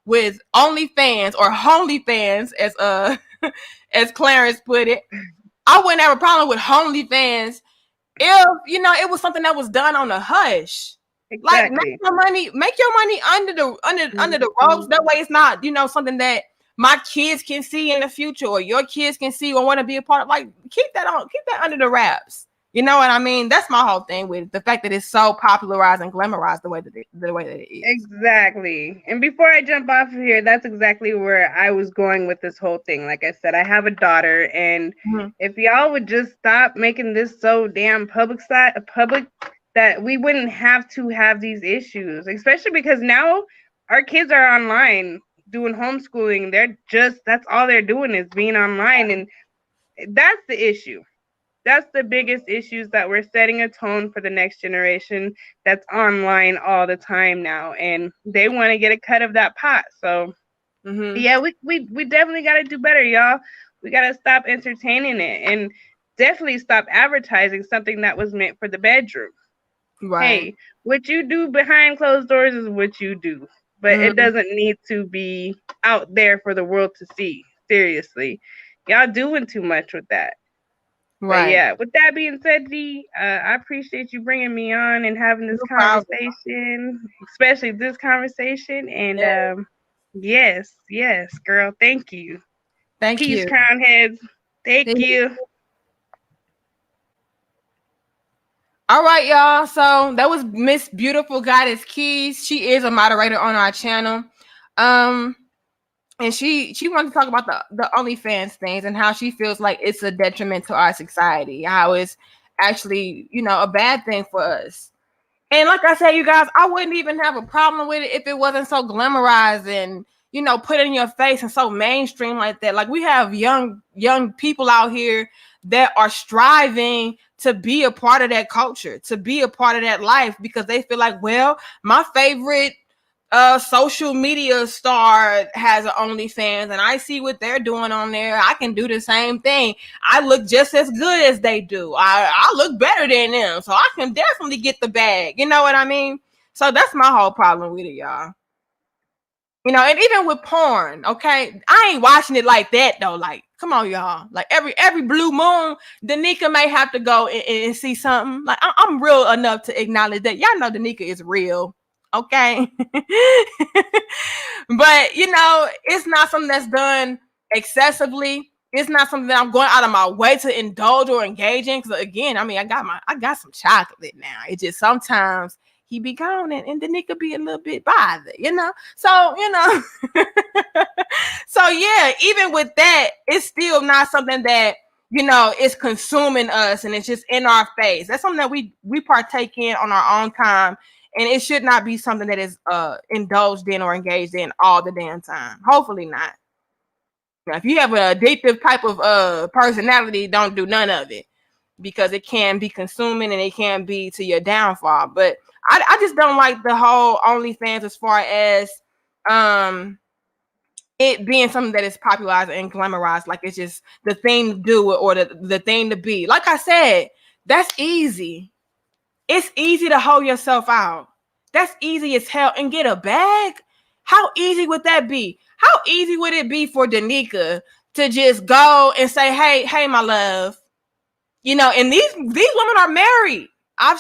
with OnlyFans or HonlyFans, as as Clarence put it. I wouldn't have a problem with HonlyFans if, you know, it was something that was done on a hush. Exactly. Like, make your money under the ropes. That way it's not, you know, something that my kids can see in the future or your kids can see or want to be a part of. Like, keep that under the wraps. You know what I mean? That's my whole thing with the fact that it's so popularized and glamorized the way that it is. Exactly. And before I jump off of here, that's exactly where I was going with this whole thing. Like I said, I have a daughter, and if y'all would just stop making this so damn public, that we wouldn't have to have these issues, especially because now our kids are online doing homeschooling. That's all they're doing is being online, and that's the issue. That's the biggest issues, that we're setting a tone for the next generation that's online all the time now, and they want to get a cut of that pot. So yeah, we definitely got to do better, y'all. We got to stop entertaining it and definitely stop advertising something that was meant for the bedroom. Right. Hey, what you do behind closed doors is what you do, but it doesn't need to be out there for the world to see. Seriously, y'all doing too much with that. Right. But yeah, with that being said, D, I appreciate you bringing me on and having this conversation, especially this conversation. And yes, girl, thank you. Thank you. Peace, crown heads. Thank you. All right, y'all. So that was Miss Beautiful Goddess Keys. She is a moderator on our channel. And she wanted to talk about the OnlyFans things and how she feels like it's a detriment to our society, how it's actually, you know, a bad thing for us. And like I said, you guys, I wouldn't even have a problem with it if it wasn't so glamorized and, you know, put in your face and so mainstream like that. Like, we have young people out here that are striving to be a part of that culture, to be a part of that life, because they feel like, well, my favorite social media star has an OnlyFans and I see what they're doing on there. I can do the same thing. I look just as good as they do. I look better than them, so I can definitely get the bag. You know what I mean? So that's my whole problem with it, y'all. You know, and even with porn, okay, I ain't watching it like that though. Like, come on, y'all. Like, every blue moon, Danica may have to go and see something. Like, I'm real enough to acknowledge that. Y'all know Danica is real. Okay. But, you know, it's not something that's done excessively. It's not something that I'm going out of my way to indulge or engage in. Because again, I mean, I got some chocolate now. It just sometimes he be gone and the nigga be a little bit bothered, you know? So, you know, so yeah, even with that, it's still not something that, you know, is consuming us and it's just in our face. That's something that we partake in on our own time. And it should not be something that is indulged in or engaged in all the damn time. Hopefully not. Now, if you have an addictive type of personality, don't do none of it, because it can be consuming and it can be to your downfall. But I just don't like the whole OnlyFans as far as it being something that is popularized and glamorized, like it's just the thing to do or the thing to be. Like I said, that's easy. It's easy to hold yourself out. That's easy as hell. And get a bag? How easy would that be? How easy would it be for Danica to just go and say, hey, my love? You know, and these women are married.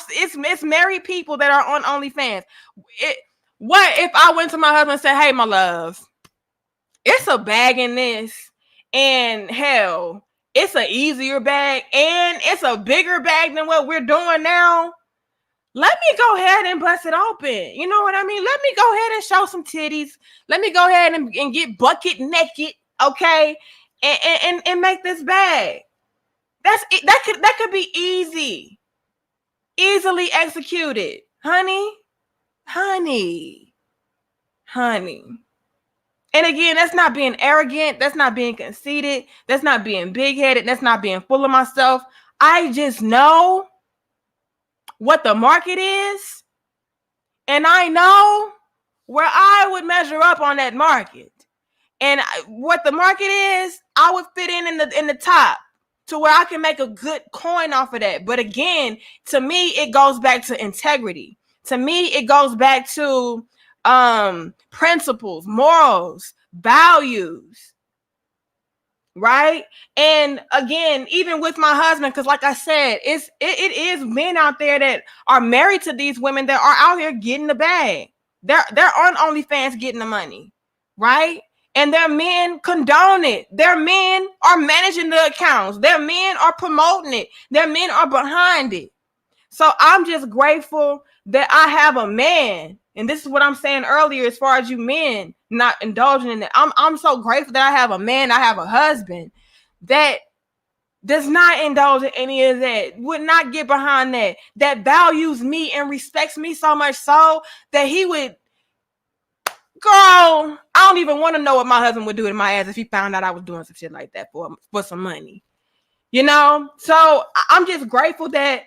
It's married people that are on OnlyFans. What if I went to my husband and said, hey, my love, it's a bag in this, and hell, it's an easier bag, and it's a bigger bag than what we're doing now. Let me go ahead and bust it open. You know what I mean? Let me go ahead and show some titties. Let me go ahead and get bucket naked, okay? And make this bag. That could be easily executed, honey. And again, that's not being arrogant. That's not being conceited. That's not being big-headed. That's not being full of myself. I just know what the market is, and I know where I would measure up on that market. And what the market is, I would fit in the top to where I can make a good coin off of that. But again, to me, it goes back to integrity. To me, it goes back to principles, morals, values, right? And again, even with my husband, because like I said, it is men out there that are married to these women that are out here getting the bag. They're on OnlyFans getting the money, right? And their men condone it. Their men are managing the accounts. Their men are promoting it. Their men are behind it. So I'm just grateful that I have a man. And this is what I'm saying earlier, as far as you men not indulging in it. I'm so grateful that I have a man, I have a husband that does not indulge in any of that, would not get behind that values me and respects me so much so that he would, girl, I don't even want to know what my husband would do to my ass if he found out I was doing some shit like that for some money. You know? So I'm just grateful that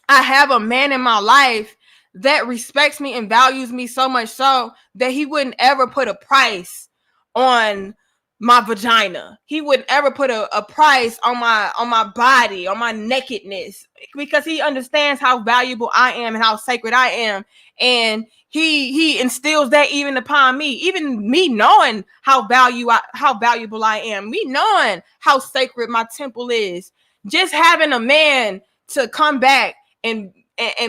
I have a man in my life that respects me and values me so much so that he wouldn't ever put a price on my vagina. He wouldn't ever put a price on my body, on my nakedness, because he understands how valuable I am and how sacred I am. And he instills that even upon me, even me knowing how valuable I am, me knowing how sacred my temple is. Just having a man to come back and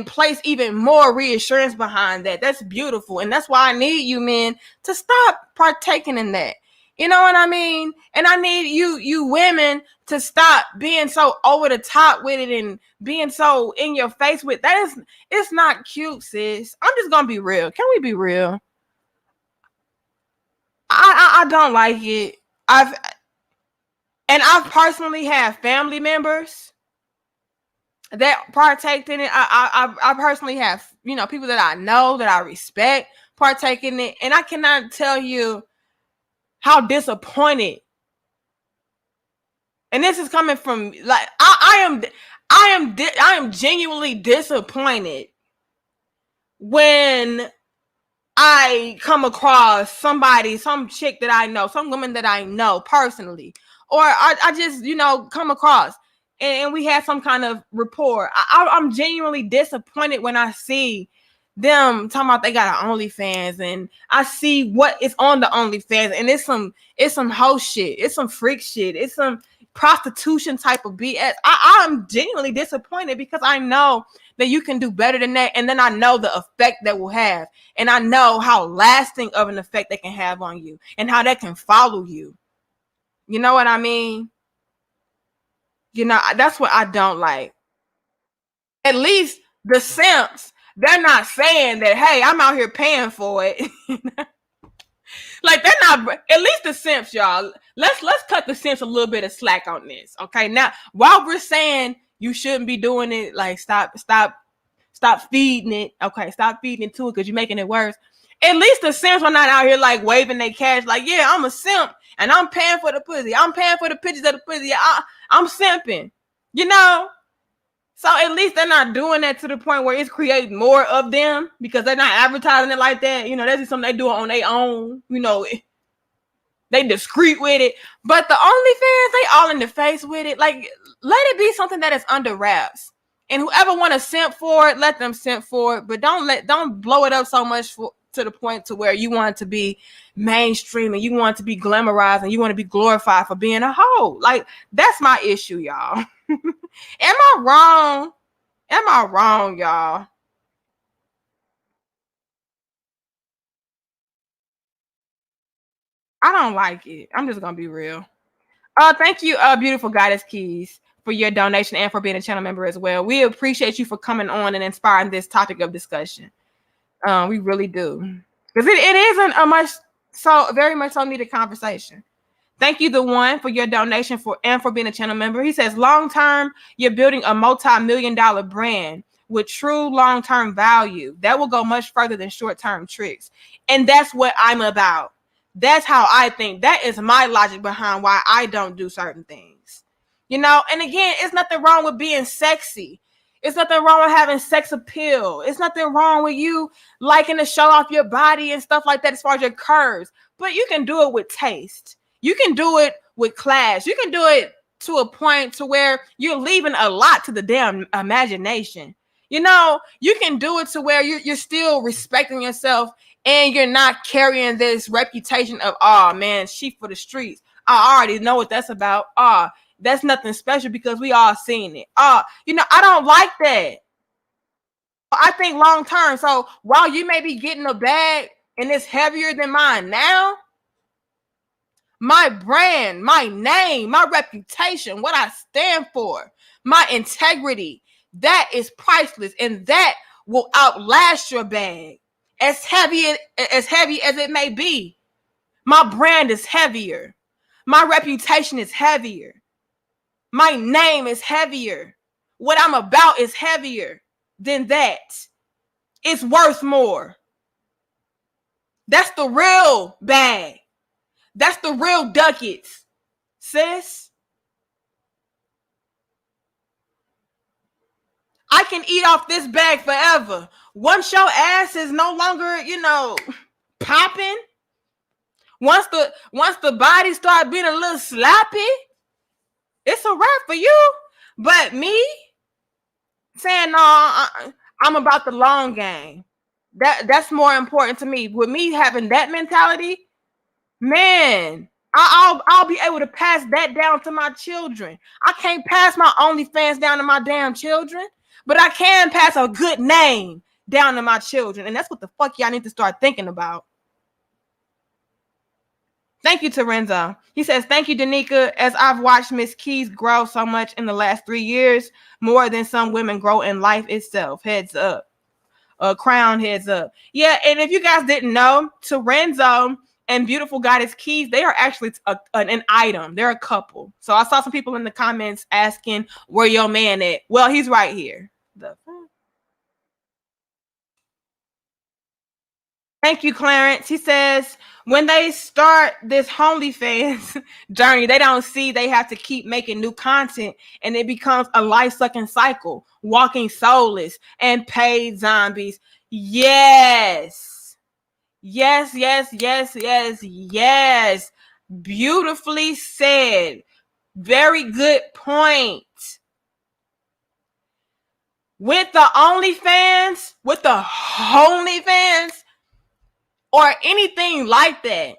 place even more reassurance behind that. That's beautiful. And that's why I need you men to stop partaking in that. You know what I mean? And I need you women to stop being so over the top with it and being so in your face with that. It's not cute, sis. I'm just gonna be real. Can we be real? I don't like it. I've personally had family members that partake in it. I personally have, people that I know, that I respect, partake in it. And I cannot tell you how disappointed. And this is coming from, like, I am genuinely disappointed when I come across some chick that I know, some woman that I know personally, or I just, come across and we had some kind of rapport. I'm genuinely disappointed when I see them talking about they got an OnlyFans, and I see what is on the OnlyFans, and it's some hoe shit, it's some freak shit, it's some prostitution type of BS. I'm genuinely disappointed because I know that you can do better than that, and then I know the effect that will have, and I know how lasting of an effect they can have on you, and how that can follow you. You know what I mean? That's what I don't like. At least the simps, they're not saying that, hey, I'm out here paying for it. Like, they're not, at least the simps, y'all. Let's cut the simps a little bit of slack on this. Okay. Now, while we're saying you shouldn't be doing it, like, stop feeding it. Okay, stop feeding it to it because you're making it worse. At least the simps are not out here like waving their cash, like, yeah, I'm a simp and I'm paying for the pussy. I'm paying for the pictures of the pussy. I'm simping, So at least they're not doing that to the point where it's creating more of them, because they're not advertising it like that. That's just something they do on their own. They discreet with it. But the OnlyFans, they all in the face with it. Like, let it be something that is under wraps. And whoever want to simp for it, let them simp for it. But don't blow it up so much to the point to where you want it to be mainstream and you want it to be glamorized and you want to be glorified for being a hoe. Like, that's my issue, y'all. Am I wrong? Am I wrong, y'all? I don't like it. I'm just gonna be real. Thank you, beautiful Goddess Keys, for your donation and for being a channel member as well. We appreciate you for coming on and inspiring this topic of discussion. We really do, because it isn't a very much so needed conversation. Thank you, the one, for your donation and for being a channel member. He says, long term, you're building a multi-million-dollar brand with true long-term value that will go much further than short-term tricks. And that's what I'm about. That's how I think. That is my logic behind why I don't do certain things. You know, and again, it's nothing wrong with being sexy. It's nothing wrong with having sex appeal. It's nothing wrong with you liking to show off your body and stuff like that as far as your curves. But you can do it with taste. You can do it with class. You can do it to a point to where you're leaving a lot to the damn imagination. You know, you can do it to where you're still respecting yourself and you're not carrying this reputation of, oh man, she for the streets. I already know what that's about. That's nothing special because we all seen it. You know, I don't like that. I think long term. So while you may be getting a bag and it's heavier than mine now, my brand, my name, my reputation, what I stand for, my integrity, that is priceless, and that will outlast your bag. As heavy as it may be, my brand is heavier. My reputation is heavier. My name is heavier. What I'm about is heavier than that. It's worth more. That's the real bag. That's the real ducats, sis. I can eat off this bag forever. Once your ass is no longer, you know, popping, once the body start being a little sloppy, it's a wrap for you. But me saying, no, I'm about the long game. That's more important to me. With me having that mentality, man, I'll be able to pass that down to my children. I can't pass my OnlyFans down to my damn children, but I can pass a good name down to my children. And that's what the fuck y'all need to start thinking about. Thank you, Terenzo. He says, thank you, Danica. As I've watched Miss Keys grow so much in the last 3 years, more than some women grow in life itself. Heads up. Crown, heads up. Yeah, and if you guys didn't know, Terenzo and beautiful Goddess Keys, they are actually an item. They're a couple. So I saw some people in the comments asking, where your man at? Well, he's right here. Thank you, Clarence. He says, when they start this OnlyFans journey, they don't see they have to keep making new content, and it becomes a life-sucking cycle, walking soulless and paid zombies. Yes. Yes, yes, yes, yes, yes. Beautifully said. Very good point. With the OnlyFans, or anything like that,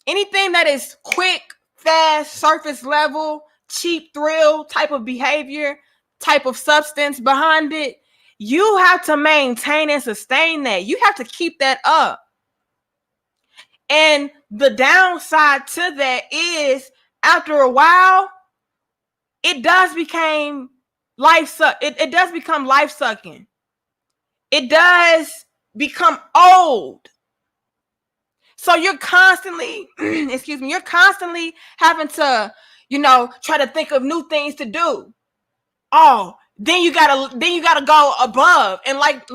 anything that is quick, fast, surface level, cheap thrill type of behavior, type of substance behind it, you have to maintain and sustain that. You have to keep that up. And the downside to that is, after a while, it does become it does become life-sucking. It does become old. So you're constantly, you're constantly having to, try to think of new things to do. Then you gotta go above. And like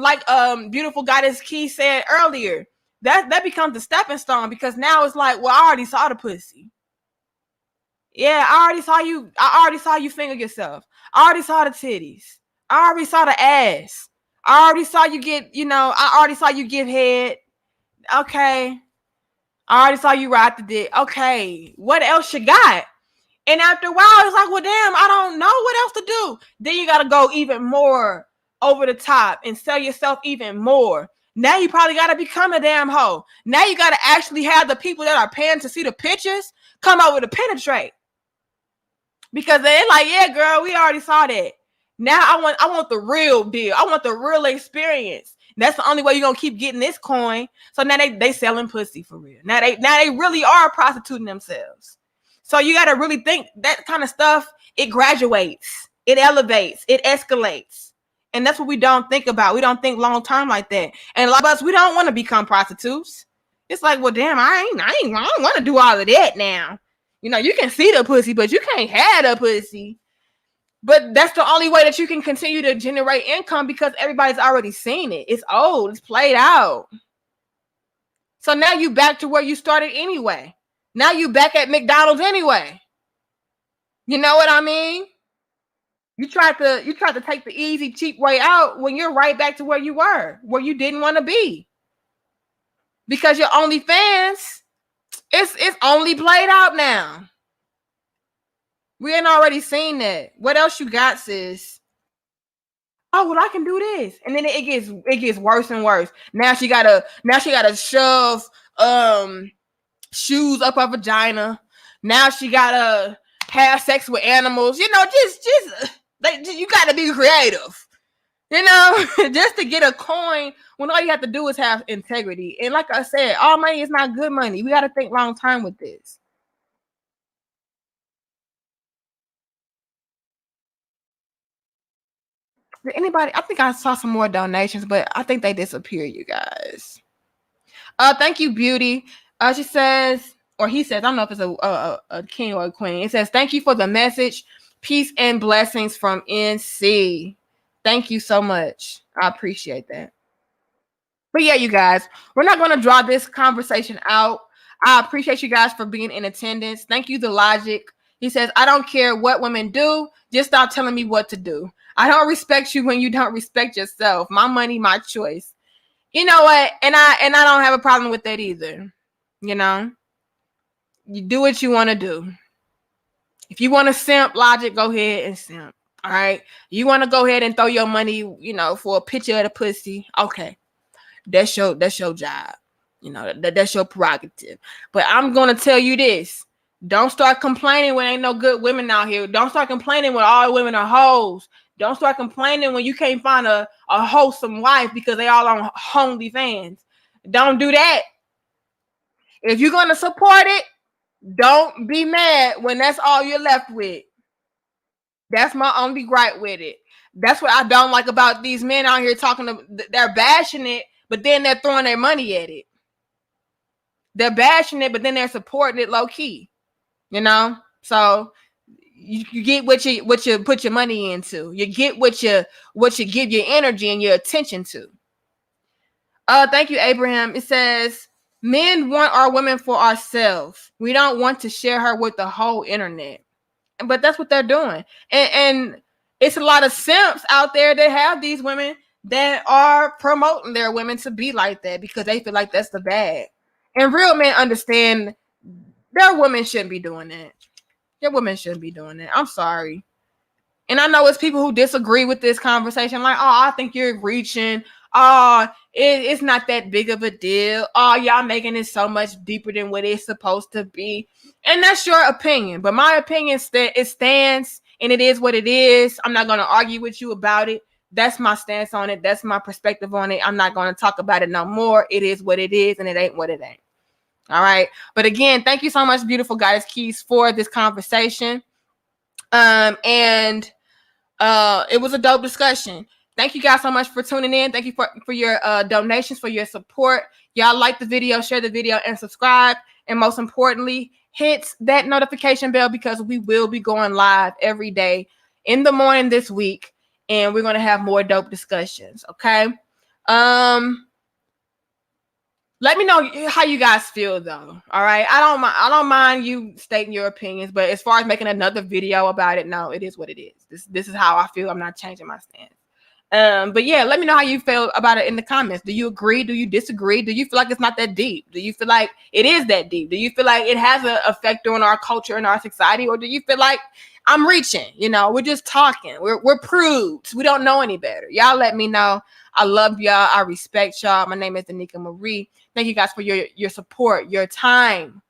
beautiful Goddess Key said earlier, that becomes the stepping stone, because now it's like, well, I already saw the pussy. Yeah, I already saw you finger yourself. I already saw the titties. I already saw the ass. I already saw you I already saw you give head. Okay. I already saw you ride the dick. Okay, what else you got? And after a while, it's like, well, damn, I don't know what else to do. Then you got to go even more over the top and sell yourself even more. Now you probably got to become a damn hoe. Now you got to actually have the people that are paying to see the pictures come over to penetrate. Because they're like, yeah, girl, we already saw that. Now I want the real deal. I want the real experience. That's the only way you're gonna keep getting this coin. So now they selling pussy for real. Now they really are prostituting themselves. So you gotta really think that kind of stuff, it graduates, it elevates, it escalates. And that's what we don't think about. We don't think long term like that. And a lot of us, we don't want to become prostitutes. It's like, well, damn, I don't want to do all of that now. You know, you can see the pussy, but you can't have the pussy. But that's the only way that you can continue to generate income, because everybody's already seen it. It's old. It's played out. So now you back to where you started anyway. Now you back at McDonald's anyway. You know what I mean? You tried to take the easy, cheap way out when you're right back to where you were, where you didn't want to be. Because your OnlyFans, it's only played out now. We ain't already seen that. What else you got, sis? Oh, well, I can do this. And then it gets worse and worse. Now she gotta shove shoes up her vagina. Now she gotta have sex with animals. You know, you gotta be creative. You know, just to get a coin when all you have to do is have integrity. And like I said, all money is not good money. We gotta think long term with this. Did anybody? I think I saw some more donations, but I think they disappeared, you guys. Thank you, Beauty. She says, or he says, I don't know if it's a king or a queen. It says, thank you for the message. Peace and blessings from NC. Thank you so much. I appreciate that. But yeah, you guys, we're not going to draw this conversation out. I appreciate you guys for being in attendance. Thank you, The Logic. He says, I don't care what women do. Just stop telling me what to do. I don't respect you when you don't respect yourself. My money, my choice. You know what? And I don't have a problem with that either. You know, you do what you want to do. If you want to simp, Logic, go ahead and simp. All right. You want to go ahead and throw your money, you know, for a picture of the pussy. Okay. That's your job. You know, that's your prerogative. But I'm going to tell you this. Don't start complaining when ain't no good women out here. Don't start complaining when all women are hoes. Don't start complaining when you can't find a wholesome wife because they all on OnlyFans. Don't do that. If you're going to support it, don't be mad when that's all you're left with. That's my only gripe with it. That's what I don't like about these men out here they're bashing it, but then they're throwing their money at it. They're bashing it, but then they're supporting it low key. You know? So you get what you put your money into. You get what you give your energy and your attention to. Thank you, Abraham. It says, men want our women for ourselves. We don't want to share her with the whole internet. But that's what they're doing. And it's a lot of simps out there that have these women that are promoting their women to be like that because they feel like that's the bad. And real men understand their women shouldn't be doing that. Their women shouldn't be doing that. I'm sorry. And I know it's people who disagree with this conversation. Like, oh, I think you're reaching. Oh, it's not that big of a deal. Oh, y'all making it so much deeper than what it's supposed to be. And that's your opinion. But my opinion, it stands, and it is what it is. I'm not going to argue with you about it. That's my stance on it. That's my perspective on it. I'm not going to talk about it no more. It is what it is, and it ain't what it ain't. All right. But again, thank you so much, beautiful Goddess Keys, for this conversation. It was a dope discussion. Thank you guys so much for tuning in. Thank you for your donations, for your support. Y'all like the video, share the video, and subscribe. And most importantly, hit that notification bell because we will be going live every day in the morning this week. And we're going to have more dope discussions. Okay. Let me know how you guys feel, though. All right. I don't mind you stating your opinions, but as far as making another video about it, no, it is what it is. This is how I feel. I'm not changing my stance. But yeah, let me know how you feel about it in the comments. Do you agree? Do you disagree? Do you feel like it's not that deep? Do you feel like it is that deep? Do you feel like it has an effect on our culture and our society? Or do you feel like I'm reaching? You know, we're just talking. We're prudes. We don't know any better. Y'all let me know. I love y'all. I respect y'all. My name is Danica Marie. Thank you guys for your support, your time,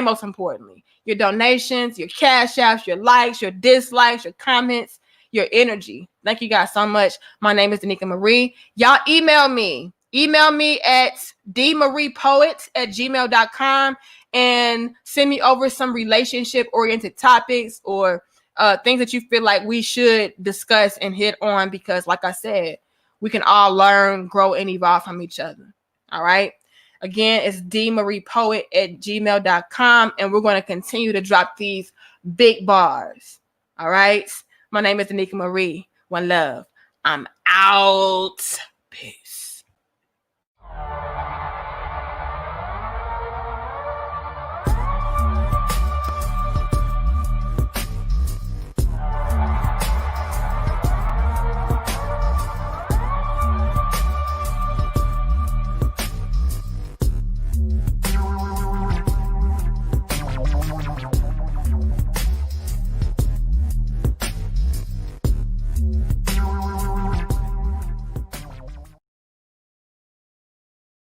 most importantly, your donations, your cash apps, your likes, your dislikes, your comments. your energy. Thank you guys so much. My name is Danica Marie. Y'all email me. Email me at dmariepoet@gmail.com and send me over some relationship-oriented topics or things that you feel like we should discuss and hit on, because like I said, we can all learn, grow, and evolve from each other. All right. Again, it's dmariepoet@gmail.com, and we're going to continue to drop these big bars. All right. My name is Danica Marie. One love. I'm out. Peace.